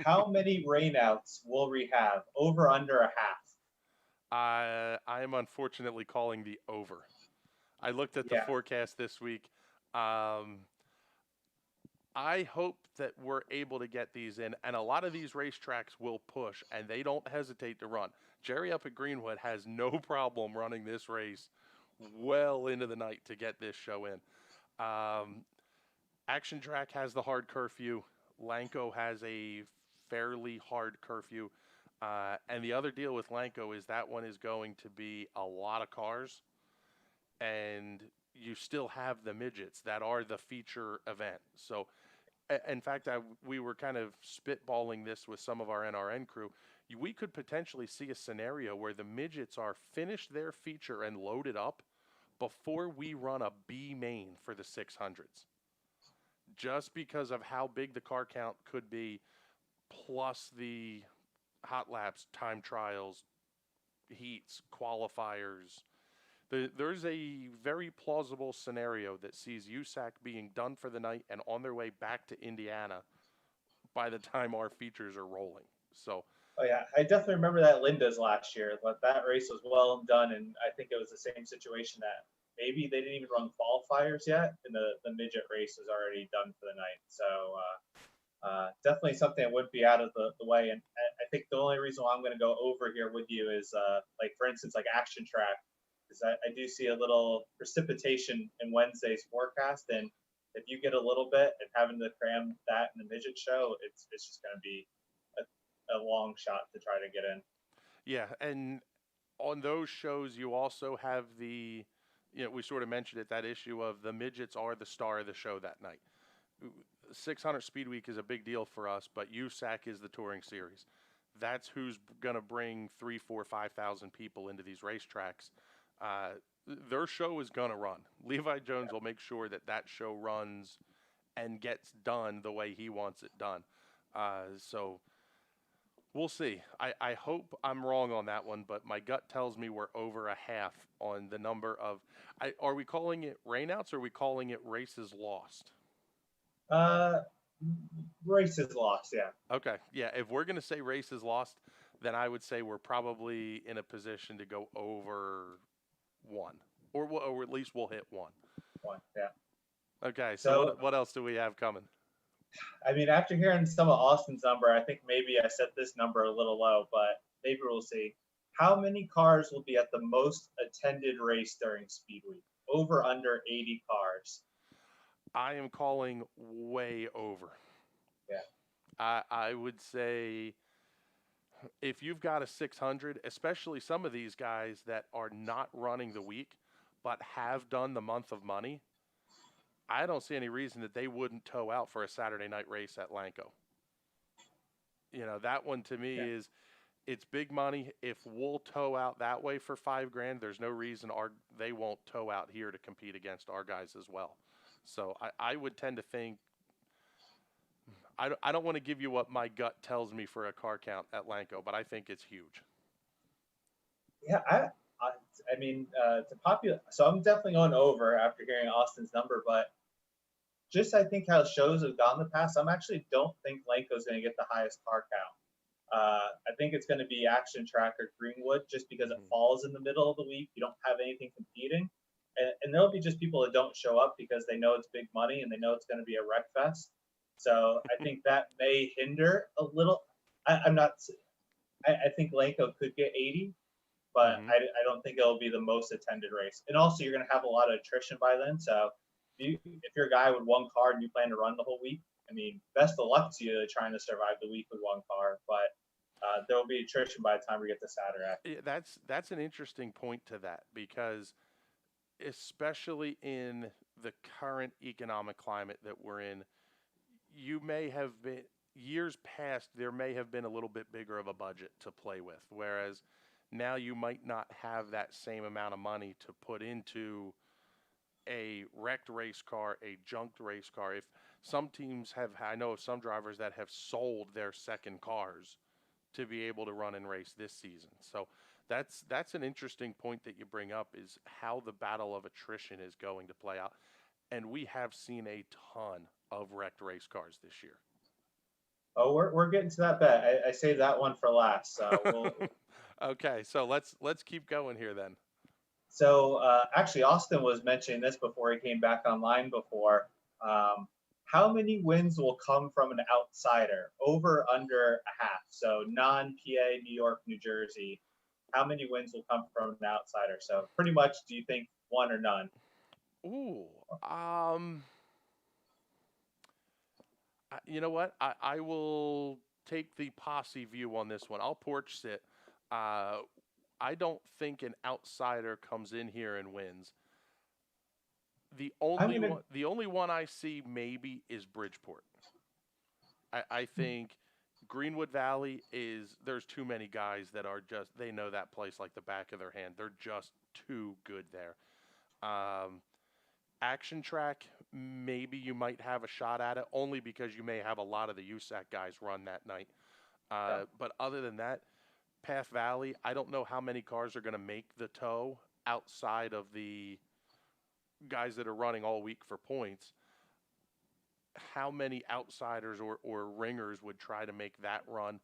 how many rainouts will we have? Over, under, a half? I am unfortunately calling the over. I looked at the forecast this week. I hope that we're able to get these in, and a lot of these racetracks will push, and they don't hesitate to run. Jerry up at Greenwood has no problem running this race well into the night to get this show in. Action Track has the hard curfew. Lanco has a fairly hard curfew. And the other deal with Lanco is that one is going to be a lot of cars, and you still have the midgets that are the feature event. So, in fact, we were kind of spitballing this with some of our NRN crew. We could potentially see a scenario where the midgets are finished their feature and loaded up before we run a B main for the 600s. Just because of how big the car count could be, plus the hot laps, time trials, heats, qualifiers. There's a very plausible scenario that sees USAC being done for the night and on their way back to Indiana by the time our features are rolling. So, Oh yeah, I definitely remember that Linda's last year. But that race was well done, and I think it was the same situation that maybe they didn't even run qualifiers yet, and the midget race was already done for the night. So definitely something that would be out of the way. And I think the only reason why I'm going to go over here with you is like for instance like Action Track, because I do see a little precipitation in Wednesday's forecast, and if you get a little bit and having to cram that in the midget show, it's just going to be a long shot to try to get in. yeah, and on those shows, you also have we sort of mentioned it, that issue of the midgets are the star of the show that night. 600 Speedweek is a big deal for us, but USAC is the touring series. That's who's going to bring 3, 4, 5,000 people into these racetracks. Their show is going to run. Levi Jones will make sure that show runs and gets done the way he wants it done. So we'll see. I hope I'm wrong on that one, but my gut tells me we're over a half on the number of. Are we calling it rainouts or are we calling it races lost? Races lost, yeah. Okay, yeah. If we're going to say races lost, then I would say we're probably in a position to go over 1, or at least we'll hit 1. Yeah. Okay, so what else do we have coming? I mean, after hearing some of Austin's number, I think maybe I set this number a little low, but maybe we'll see. How many cars will be at the most attended race during Speedweek? Over, under 80 cars. I am calling way over. Yeah. I would say if you've got a 600, especially some of these guys that are not running the week but have done the month of money, I don't see any reason that they wouldn't tow out for a Saturday night race at Lanco. That one to me is, it's big money. If we'll tow out that way for $5,000, there's no reason they won't tow out here to compete against our guys as well. So I would tend to think, I don't want to give you what my gut tells me for a car count at Lanco, but I think it's huge. Yeah, I mean, it's a popular. So I'm definitely going over after hearing Austin's number, but just I think how shows have gone in the past, I actually don't think Lanco's going to get the highest car count. I think it's going to be Action Track or Greenwood, just because it falls in the middle of the week. You don't have anything competing, and there'll be just people that don't show up because they know it's big money and they know it's going to be a wreck fest. So I think that may hinder a little. I'm not. I think Lanco could get 80. But I don't think it'll be the most attended race. And also, you're going to have a lot of attrition by then. So if you're a guy with 1 car and you plan to run the whole week, I mean, best of luck to you trying to survive the week with 1 car. But there will be attrition by the time we get to Saturday. Yeah, that's an interesting point to that, because especially in the current economic climate that we're in, you may have been, years past, there may have been a little bit bigger of a budget to play with, whereas now you might not have that same amount of money to put into a wrecked race car, a junked race car. If some teams I know of some drivers that have sold their second cars to be able to run and race this season. So that's an interesting point that you bring up, is how the battle of attrition is going to play out. And we have seen a ton of wrecked race cars this year. Oh, we're getting to that bet. I saved that one for last. So we'll. Okay, so let's keep going here then. So actually, Austin was mentioning this before he came back online before. How many wins will come from an outsider? Over, under a half. So non-PA, New York, New Jersey. How many wins will come from an outsider? So pretty much, do you think 1 or none? Ooh, you know what? I will take the posse view on this one. I'll porch sit. I don't think an outsider comes in here and wins. The only one I see maybe is Bridgeport. I think Greenwood Valley there's too many guys that are they know that place like the back of their hand. They're just too good there. Action Track, maybe you might have a shot at it, only because you may have a lot of the USAC guys run that night. But other than that, Path Valley, I don't know how many cars are going to make the tow outside of the guys that are running all week for points, how many outsiders or ringers would try to make that run?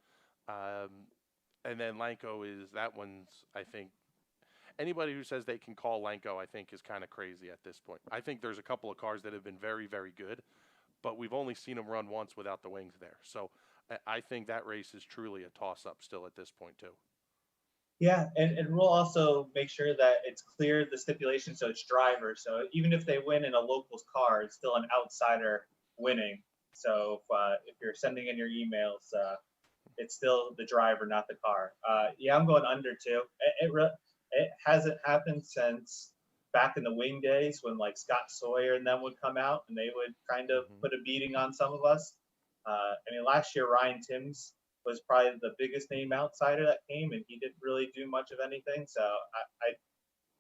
And then Lanko that one's, I think, anybody who says they can call Lanko, I think, is kind of crazy at this point. I think there's a couple of cars that have been very, very good, but we've only seen them run once without the wings there. So I think that race is truly a toss-up still at this point, too. Yeah, and we'll also make sure that it's clear the stipulation, so it's drivers. So even if they win in a locals car, it's still an outsider winning. So if you're sending in your emails, it's still the driver, not the car. Yeah, I'm going under too. It hasn't happened since back in the wing days when like Scott Sawyer and them would come out and they would kind of put a beating on some of us. I mean, last year Ryan Timms was probably the biggest name outsider that came, and he didn't really do much of anything. So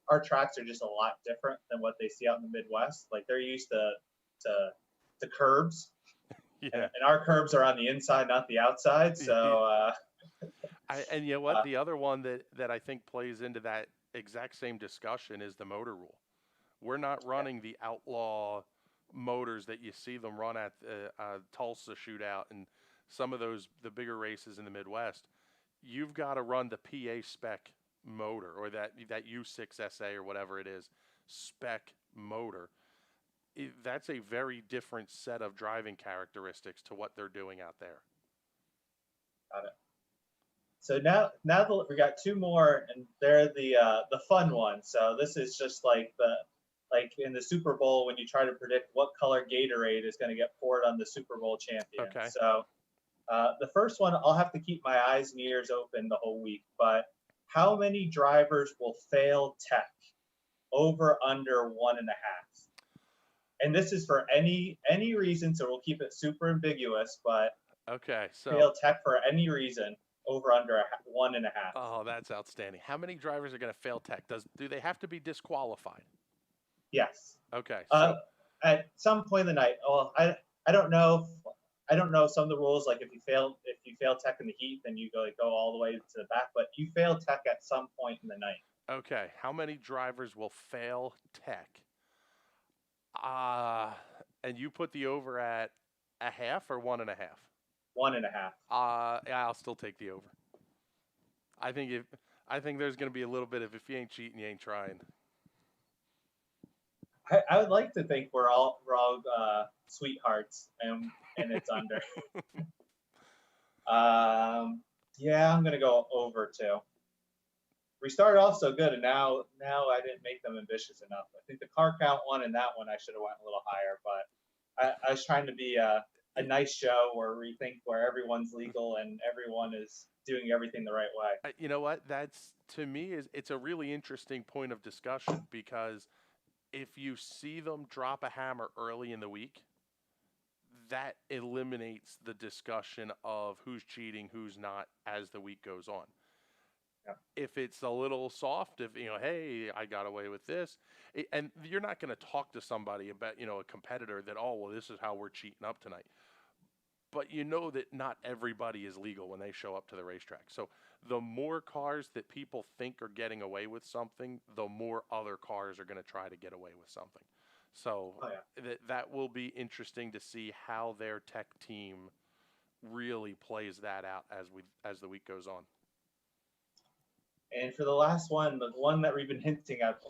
our tracks are just a lot different than what they see out in the Midwest. Like they're used to curbs, Yeah. and our curbs are on the inside, not the outside. So. And you know what? The other one that I think plays into that exact same discussion is the motor rule. We're not running the outlaw motors that you see them run at Tulsa shootout and some of the bigger races in the Midwest. You've got to run the PA spec motor, or that U6SA or whatever it is, spec motor. That's a very different set of driving characteristics to what they're doing out there. Got it. So now that we got two more, and they're the fun ones. So this is just like in the Super Bowl when you try to predict what color Gatorade is going to get poured on the Super Bowl champion. Okay. So the first one, I'll have to keep my eyes and ears open the whole week. But how many drivers will fail tech? Over, under 1.5. And this is for any reason, so we'll keep it super ambiguous. But okay, so fail tech for any reason. Over under 1.5. Oh, that's outstanding. How many drivers are going to fail tech? Do they have to be disqualified? Yes. Okay. So at some point in the night, well, I don't know. I don't know some of the rules. Like if you fail tech in the heat, then you go all the way to the back. But you fail tech at some point in the night. okay. How many drivers will fail tech? And you put the over at 0.5 or 1.5? 1.5. Yeah, I'll still take the over. I think there's going to be a little bit of if you ain't cheating, you ain't trying. I would like to think we're all sweethearts, and it's under. Yeah, I'm gonna go over too. We started off so good, and now I didn't make them ambitious enough. I think the car count one and that one I should have went a little higher, but I was trying to be a nice show where everyone's legal and everyone is doing everything the right way. You know what? That's, to me, it's a really interesting point of discussion, because if you see them drop a hammer early in the week, that eliminates the discussion of who's cheating, who's not as the week goes on. Yeah. If it's a little soft, if, hey, I got away with this, and you're not going to talk to somebody about, a competitor that, oh, well, this is how we're cheating up tonight. But you know that not everybody is legal when they show up to the racetrack. So the more cars that people think are getting away with something, the more other cars are going to try to get away with something. So that will be interesting to see how their tech team really plays that out as the week goes on. And for the last one, the one that we've been hinting at the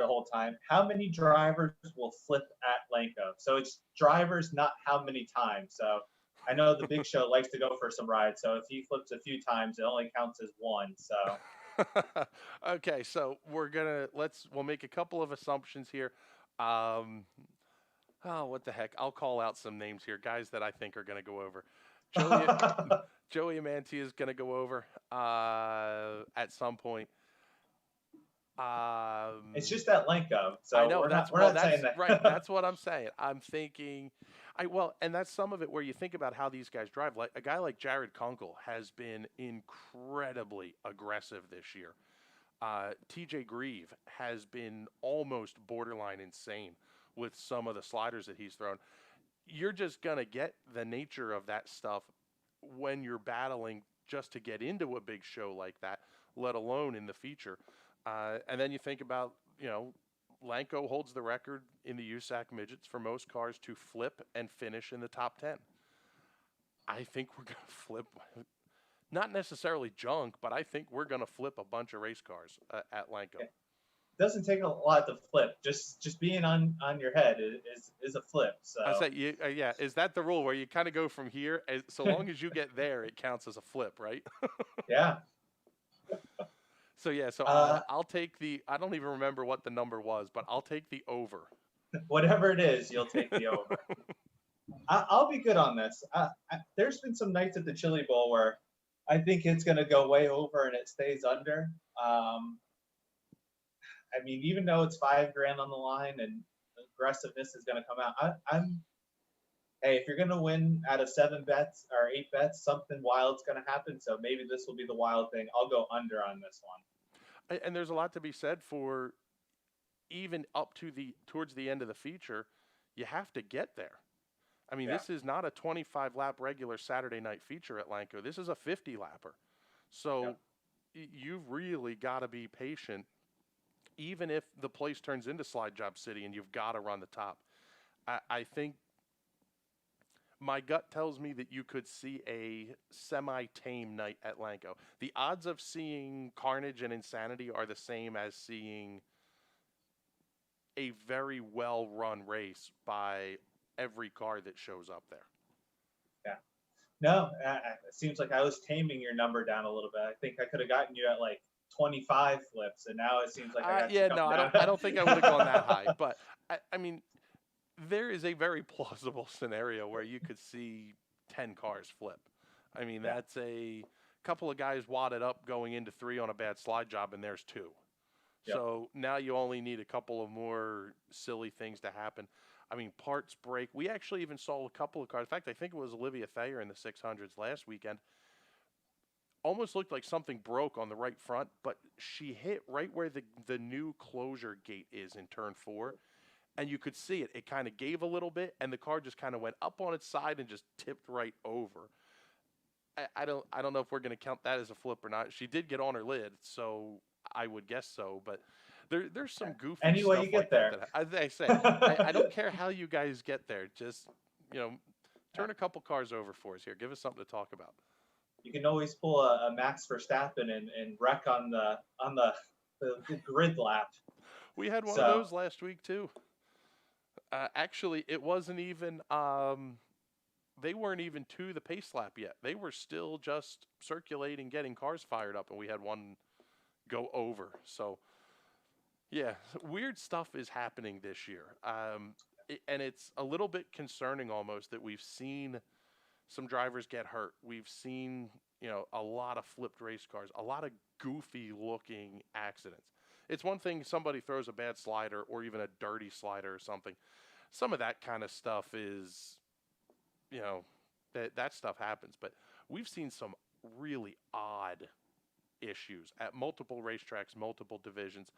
whole time, how many drivers will flip at Lanko? So it's drivers, not how many times. So I know the Big Show likes to go for some rides. So if he flips a few times, it only counts as one. So okay, so we'll make a couple of assumptions here. What the heck? I'll call out some names here, guys that I think are going to go over. Joey Amanti is going to go over at some point. It's just that Lanko. So I know we're that's not saying that. right. That's what I'm saying. I'm thinking, and that's some of it where you think about how these guys drive. Like a guy like Jared Kunkel has been incredibly aggressive this year. TJ Grieve has been almost borderline insane with some of the sliders that he's thrown. You're just gonna get the nature of that stuff when you're battling just to get into a big show like that, let alone in the feature. And then you think about, Lanco holds the record in the USAC midgets for most cars to flip and finish in the top 10. I think we're going to flip, not necessarily junk, but I think we're going to flip a bunch of race cars at Lanco. It doesn't take a lot to flip. Just being on your head is a flip. So I say, yeah, is that the rule where you kind of go from here? So long as you get there, it counts as a flip, right? Yeah. So yeah, I'll take I don't even remember what the number was, but I'll take the over. Whatever it is, you'll take the over. I'll be good on this. There's been some nights at the Chili Bowl where I think it's going to go way over and it stays under. I mean, even though it's $5,000 on the line and aggressiveness is going to come out, hey, if you're going to win out of 7 bets or 8 bets, something wild's going to happen. So maybe this will be the wild thing. I'll go under on this one. And there's a lot to be said for even up to towards the end of the feature, you have to get there. I mean, This is not a 25-lap regular Saturday night feature at Lanco. This is a 50-lapper. So you've really got to be patient, even if the place turns into Slide Job City and you've got to run the top. I think my gut tells me that you could see a semi-tame night at Lanco. The odds of seeing carnage and insanity are the same as seeing a very well-run race by every car that shows up there. Yeah. No, it seems like I was taming your number down a little bit. I think I could have gotten you at like 25 flips, and now it seems like I got you down. I don't think I would have gone that high. But, I mean, there is a very plausible scenario where you could see 10 cars flip. I mean, that's a couple of guys wadded up going into 3 on a bad slide job, and there's 2. Yep. So now you only need a couple of more silly things to happen. I mean, parts break. We actually even saw a couple of cars. In fact, I think it was Olivia Thayer in the 600s last weekend. Almost looked like something broke on the right front, but she hit right where the new closure gate is in turn 4. And you could see it. It kind of gave a little bit, and the car just kind of went up on its side and just tipped right over. I don't know if we're going to count that as a flip or not. She did get on her lid, so I would guess so. But there's some goofy anyway stuff you get like there. I say I don't care how you guys get there. Just turn a couple cars over for us here. Give us something to talk about. You can always pull a Max Verstappen and wreck on the grid lap. We had one of those last week too. Actually, it wasn't even. They weren't even to the pace lap yet. They were still just circulating, getting cars fired up, and we had one go over. So, yeah, weird stuff is happening this year, and it's a little bit concerning almost that we've seen some drivers get hurt. We've seen a lot of flipped race cars, a lot of goofy-looking accidents. It's one thing somebody throws a bad slider or even a dirty slider or something. Some of that kind of stuff is, that stuff happens. But we've seen some really odd issues at multiple racetracks, multiple divisions.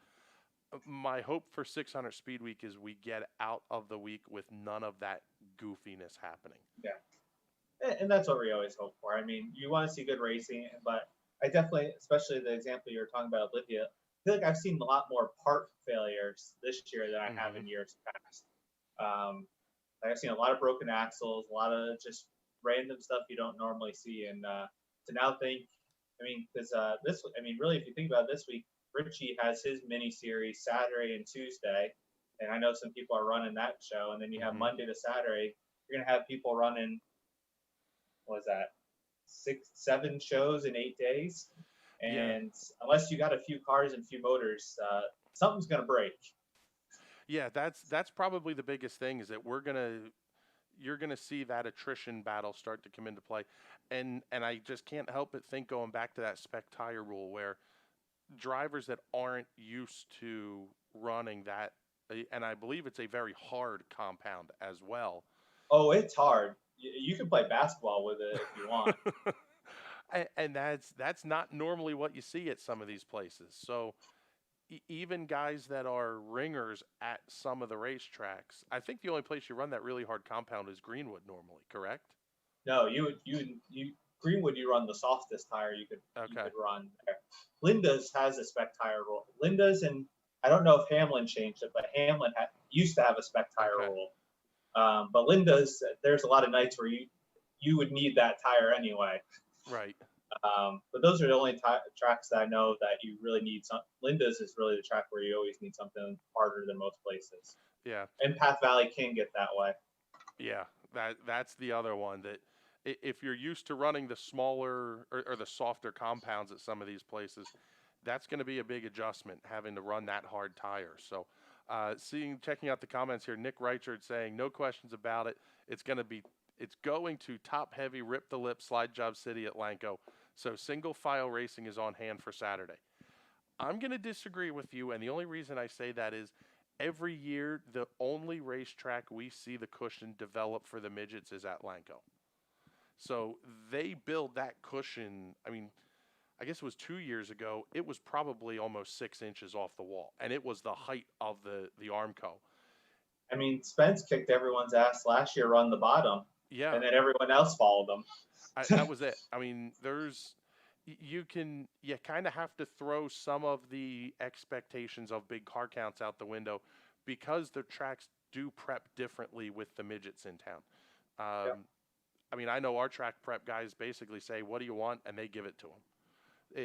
My hope for 600 Speedweek is we get out of the week with none of that goofiness happening. Yeah. And that's what we always hope for. I mean, you want to see good racing, but I definitely, especially the example you were talking about, Olivia, I feel like I've seen a lot more part failures this year than I have in years past. I've seen a lot of broken axles, a lot of just random stuff you don't normally see. And to now think, because really, if you think about it, this week, Richie has his mini series Saturday and Tuesday, and I know some people are running that show. And then you have Monday to Saturday. You're gonna have people running. What is that? 6-7 shows in 8 days. And unless you got a few cars and a few motors, something's going to break. Yeah, that's probably the biggest thing is that you're going to see that attrition battle start to come into play. And I just can't help but think going back to that spec tire rule where drivers that aren't used to running that, and I believe it's a very hard compound as well. Oh, it's hard. You can play basketball with it if you want. And that's not normally what you see at some of these places. So even guys that are ringers at some of the racetracks, I think the only place you run that really hard compound is Greenwood normally, correct? No, Greenwood, you run the softest tire you could run there. Linda's has a spec tire rule. Linda's, and I don't know if Hamlin changed it, but Hamlin used to have a spec tire rule. But Linda's, there's a lot of nights where you would need that tire anyway. Right. But those are the only tracks that I know that you really need some. Linda's is really the track where you always need something harder than most places. Yeah. And Path Valley can get that way. Yeah, that's the other one that if you're used to running the smaller or the softer compounds at some of these places, that's going to be a big adjustment having to run that hard tire. So checking out the comments here, Nick Reichard saying, no questions about it. It's going to top heavy, rip the lip, slide job city at Lanco. So single file racing is on hand for Saturday. I'm going to disagree with you. And the only reason I say that is every year, the only racetrack we see the cushion develop for the midgets is at Lanco. So they build that cushion. I mean, I guess it was 2 years ago. It was probably almost 6 inches off the wall, and it was the height of the Armco. I mean, Spence kicked everyone's ass last year on the bottom. Yeah. And then everyone else followed them. That was it. I mean, you kind of have to throw some of the expectations of big car counts out the window because the tracks do prep differently with the midgets in town. I mean, I know our track prep guys basically say, what do you want? And they give it to them.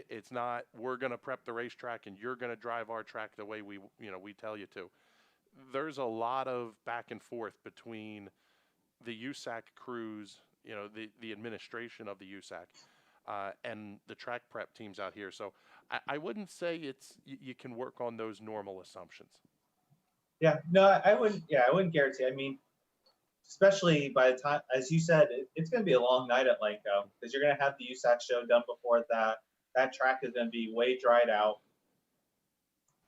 It's not, we're going to prep the racetrack and you're going to drive our track the way we tell you to. There's a lot of back and forth between the USAC crews, the administration of the USAC, and the track prep teams out here. So I wouldn't say you can work on those normal assumptions. Yeah, no, I wouldn't guarantee. I mean, especially by the time, as you said, it's going to be a long night at Lanco because you're going to have the USAC show done before that. That track is going to be way dried out.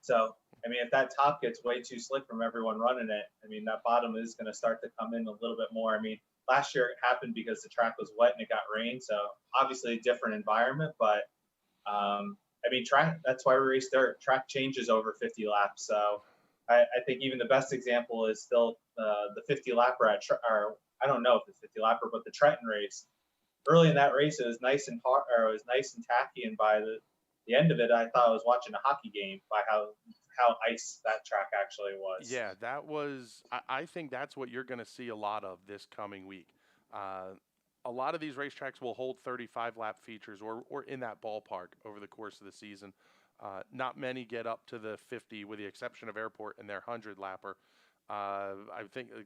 So, I mean, if that top gets way too slick from everyone running it, I mean, that bottom is going to start to come in a little bit more. I mean, last year it happened because the track was wet and it got rain. So obviously a different environment, but I mean, that's why we race dirt. Track changes over 50 laps. So I think even the best example is still the 50 lapper or I don't know if it's 50 lapper, but the Trenton race. Early in that race, it was nice and hard, or it was nice and tacky, and by the end of it, I thought I was watching a hockey game by how ice that track actually was. Yeah, that was. I think that's what you're going to see a lot of this coming week. A lot of these racetracks will hold 35 lap features or in that ballpark over the course of the season. Not many get up to the 50, with the exception of Airport and their 100 lapper. I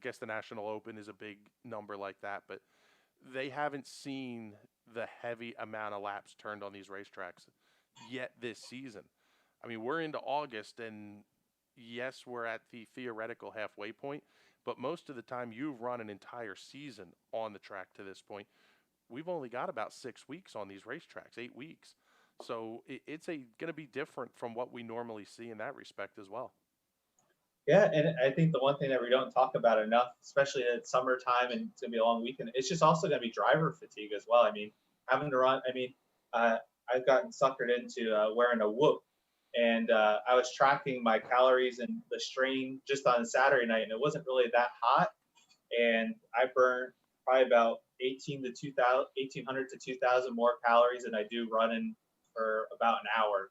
guess the National Open is a big number like that, but they haven't seen the heavy amount of laps turned on these racetracks yet this season. I mean, we're into August, and yes, we're at the theoretical halfway point, but most of the time you've run an entire season on the track to this point. We've only got about 6 weeks on these racetracks, 8 weeks. So it's going to be different from what we normally see in that respect as well. Yeah, and I think the one thing that we don't talk about enough, especially at summertime and it's going to be a long weekend, it's just also going to be driver fatigue as well. I mean, having to run, I've gotten suckered into wearing a whoop. And I was tracking my calories and the strain just on Saturday night, and it wasn't really that hot. And I burned probably about 1,800 to 2,000 more calories than I do running for about an hour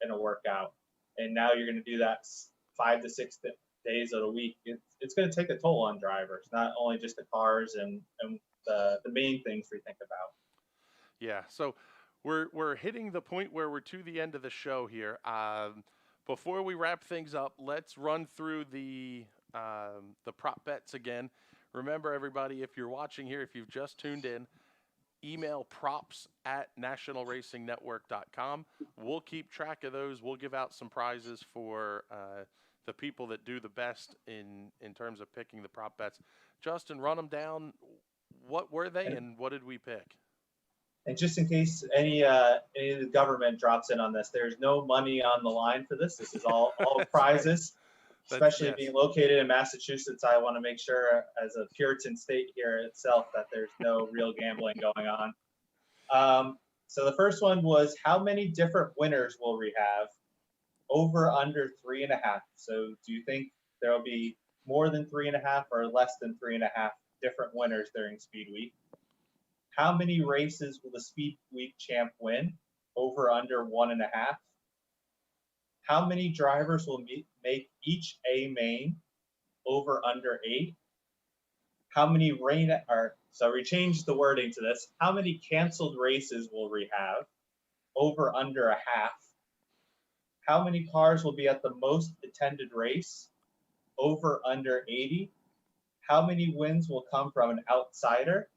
in a workout. And now you're going to do that 5 to 6 days of the week. It's going to take a toll on drivers, not only just the cars and the main things we think about. Yeah, so we're hitting the point where we're to the end of the show here. Before we wrap things up, let's run through the prop bets again. Remember, everybody, if you're watching here, if you've just tuned in, email props@nationalracingnetwork.com. We'll keep track of those. We'll give out some prizes for the people that do the best in terms of picking the prop bets. Justin, run them down. What were they and what did we pick? And just in case any of the government drops in on this, there's no money on the line for this. This is all prizes. Especially being located in Massachusetts, I want to make sure, as a Puritan state here itself, that there's no real gambling going on. So the first one was, how many different winners will we have? Over, under 3.5. So do you think there will be more than 3.5 or less than 3.5 different winners during Speed Week? How many races will the Speedweek champ win? Over under 1.5. How many drivers will make each A main? Over under 8. How many so we changed the wording to this. How many canceled races will we have? Over under 0.5. How many cars will be at the most attended race? Over under 80. How many wins will come from an outsider?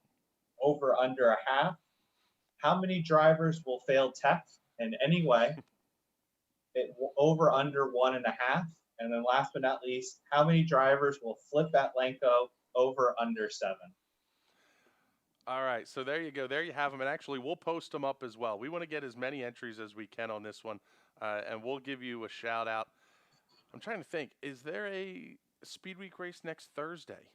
Over under 0.5. How many drivers will fail tech in any way? Over under 1.5. And then last but not least, how many drivers will flip at Lenko? Over under 7. All right, so there you go. There you have them. And actually, we'll post them up as well. We want to get as many entries as we can on this one, and we'll give you a shout out. I'm trying to think. Is there a Speedweek race next Thursday?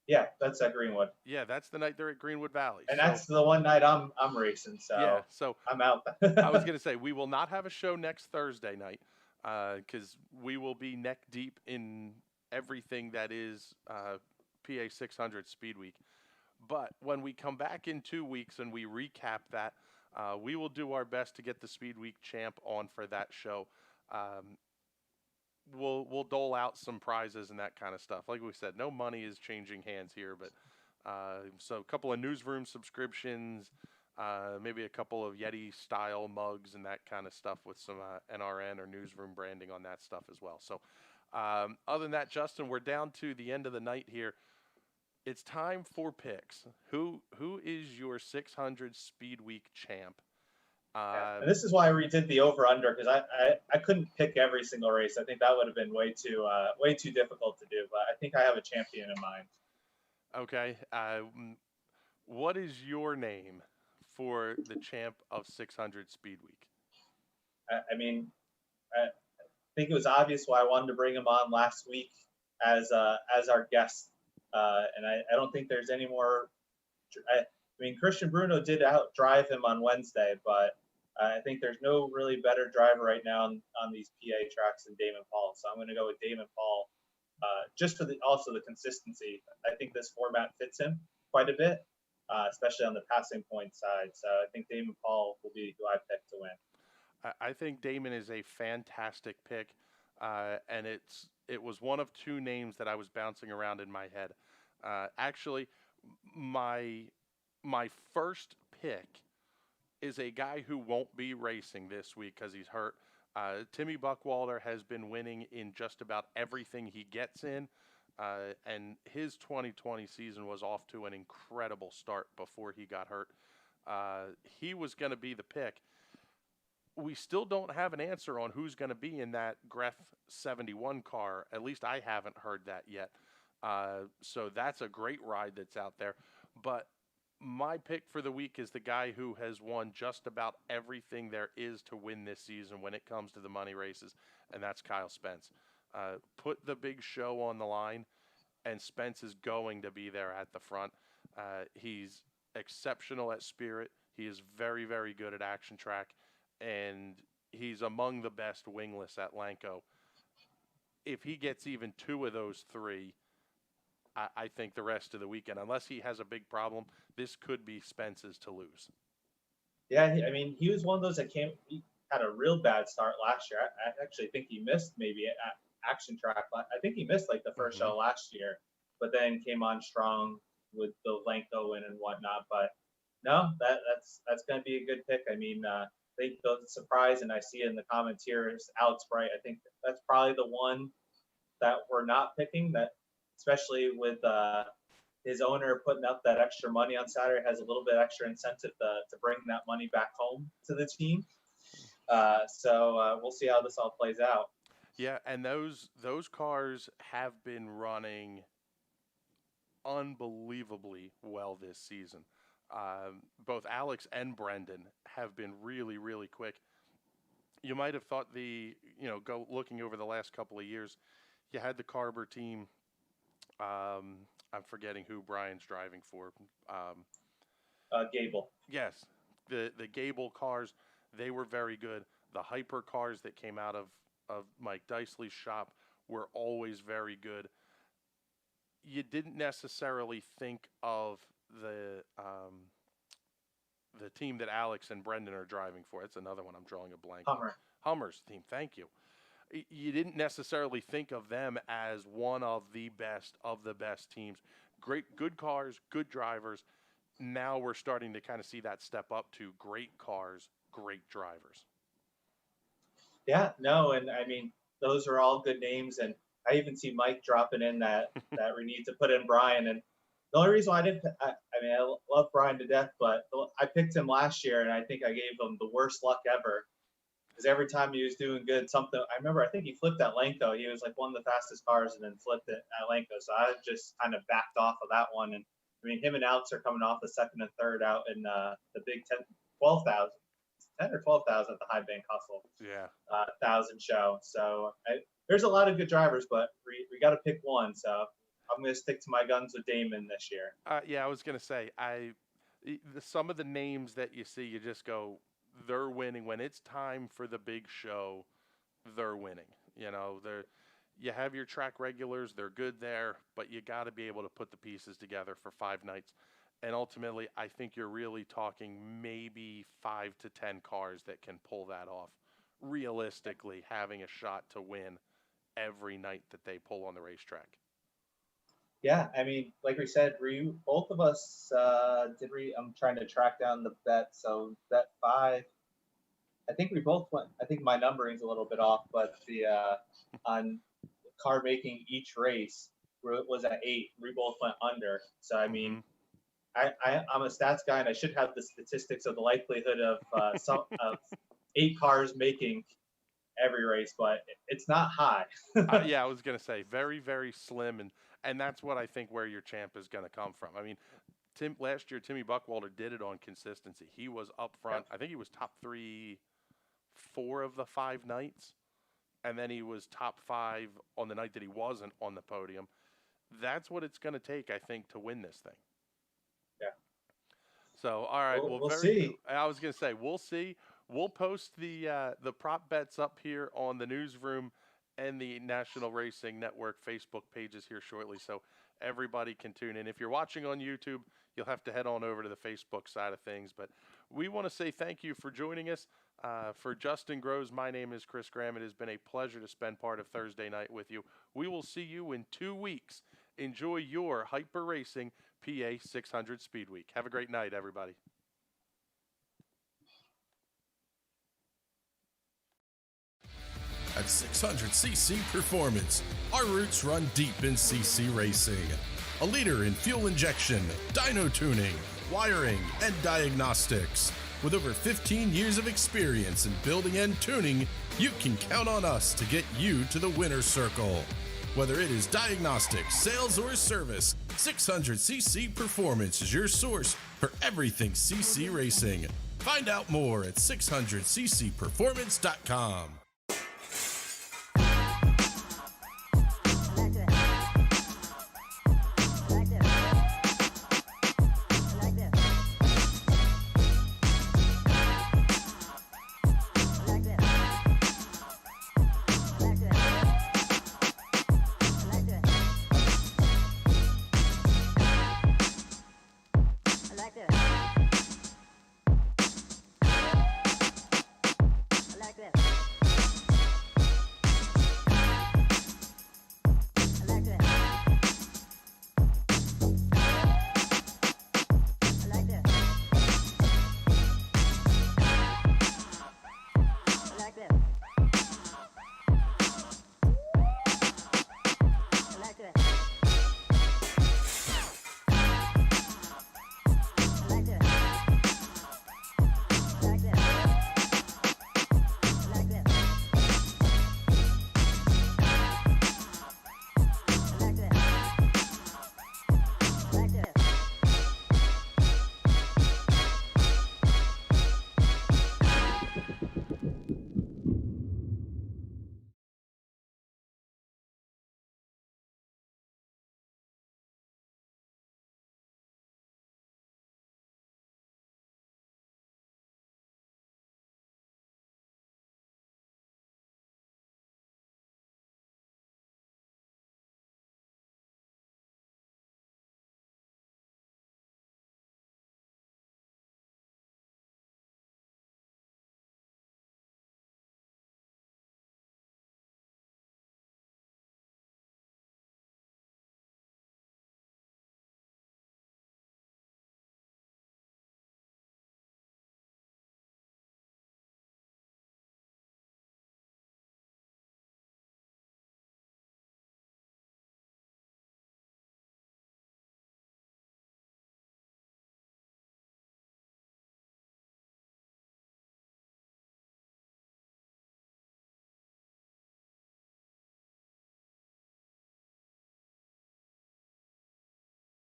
Yeah, that's at Greenwood. Yeah, that's the night they're at Greenwood Valley. And that's the one night I'm racing, so yeah, so I'm out. I was going to say, we will not have a show next Thursday night because we will be neck deep in everything that is PA 600 Speedweek. But when we come back in 2 weeks and we recap that, we will do our best to get the Speedweek champ on for that show. We'll dole out some prizes and that kind of stuff. Like we said, no money is changing hands here, but so a couple of NewzVroom subscriptions, maybe a couple of Yeti style mugs and that kind of stuff with some NRN or NewzVroom branding on that stuff as well. So other than that, Justin, we're down to the end of the night here. It's time for picks. Who is your 600 Speedweek champ? And this is why I redid the over/under, because I couldn't pick every single race. I think that would have been way too difficult to do. But I think I have a champion in mind. Okay. What is your name for the champ of 600 Speedweek? I mean, I think it was obvious why I wanted to bring him on last week as our guest. And I don't think there's any more. I mean, Christian Bruno did outdrive him on Wednesday, but I think there's no really better driver right now on these PA tracks than Damon Paul. So I'm going to go with Damon Paul, just for also the consistency. I think this format fits him quite a bit, especially on the passing point side. So I think Damon Paul will be who I pick to win. I think Damon is a fantastic pick, and it was one of two names that I was bouncing around in my head. Actually, my first pick is a guy who won't be racing this week because he's hurt. Timmy Buckwalter has been winning in just about everything he gets in, and his 2020 season was off to an incredible start before he got hurt. He was going to be the pick. We still don't have an answer on who's going to be in that Gref 71 car. At least I haven't heard that yet. So that's a great ride that's out there. But my pick for the week is the guy who has won just about everything there is to win this season when it comes to the money races, and that's Kyle Spence. Put the big show on the line, and Spence is going to be there at the front. He's exceptional at Spirit. He is very, very good at Action Track, and he's among the best wingless at Lanco. If he gets even 2 of those 3, I think the rest of the weekend, unless he has a big problem, this could be Spence's to lose. Yeah, I mean, he was one of those that he had a real bad start last year. I actually think he missed maybe at Action Track. I think he missed like the first show last year, but then came on strong with the Lanco win and whatnot. But no, that's going to be a good pick. I mean, I think the surprise, and I see it in the comments here, is Alex Bright. I think that's probably the one that we're not picking, that especially with his owner putting up that extra money on Saturday, has a little bit extra incentive to bring that money back home to the team. So we'll see how this all plays out. Yeah, and those cars have been running unbelievably well this season. Both Alex and Brendan have been really, really quick. You might have thought go looking over the last couple of years, you had the Carber team. I'm forgetting who Brian's driving for. Gable. Yes, the Gable cars, they were very good. The Hyper cars that came out of Mike Dicely's shop were always very good. You didn't necessarily think of the team that Alex and Brendan are driving for. It's another one I'm drawing a blank. Hummer's team. Thank you. You didn't necessarily think of them as one of the best teams. Good cars, good drivers. Now we're starting to kind of see that step up to great cars, great drivers. Yeah, no, and I mean, those are all good names. And I even see Mike dropping in that we need to put in Brian. And the only reason why I didn't, I mean, I love Brian to death, but I picked him last year, and I think I gave him the worst luck ever. Because every time he was doing good, I think he flipped at Lenko. He was like one of the fastest cars and then flipped it at Lenko. So I just kind of backed off of that one. And I mean, him and Alex are coming off the second and third out in the big 12,000 or 12,000 at the High Bank Hustle. Yeah. 1,000 show. So there's a lot of good drivers, but we got to pick one. So I'm going to stick to my guns with Damon this year. Yeah, I was going to say, some of the names that you see, you just go, they're winning. When it's time for the big show, they're winning. You know, you have your track regulars, they're good there, but you got to be able to put the pieces together for 5 nights. And ultimately, I think you're really talking maybe 5 to 10 cars that can pull that off, realistically having a shot to win every night that they pull on the racetrack. Yeah, I mean, like we said, both of us, I'm trying to track down the bet. So bet 5, I think we both went, I think my numbering's a little bit off, but on car making each race was at 8. We both went under. So, I mean, I'm a stats guy, and I should have the statistics of the likelihood of of 8 cars making every race, but it's not high. Yeah, I was going to say very, very slim, and that's what I think where your champ is going to come from. I mean, last year, Timmy Buckwalter did it on consistency. He was up front. I think he was top 3, 4 of the 5 nights, and then he was top 5 on the night that he wasn't on the podium. That's what it's going to take, I think, to win this thing. Yeah. So, all right. We'll see. I was going to say, we'll see. We'll post the prop bets up here on the NewzVroom and the National Racing Network Facebook pages here shortly, so everybody can tune in. If you're watching on YouTube, you'll have to head on over to the Facebook side of things. But we want to say thank you for joining us. For Justin Grosz, my name is Chris Graham. It has been a pleasure to spend part of Thursday night with you. We will see you in 2 weeks. Enjoy your Hyper Racing PA 600 Speedweek. Have a great night, everybody. At 600cc Performance, our roots run deep in CC racing. A leader in fuel injection, dyno tuning, wiring, and diagnostics. With over 15 years of experience in building and tuning, you can count on us to get you to the winner's circle. Whether it is diagnostics, sales, or service, 600cc Performance is your source for everything CC racing. Find out more at 600ccperformance.com. I like that.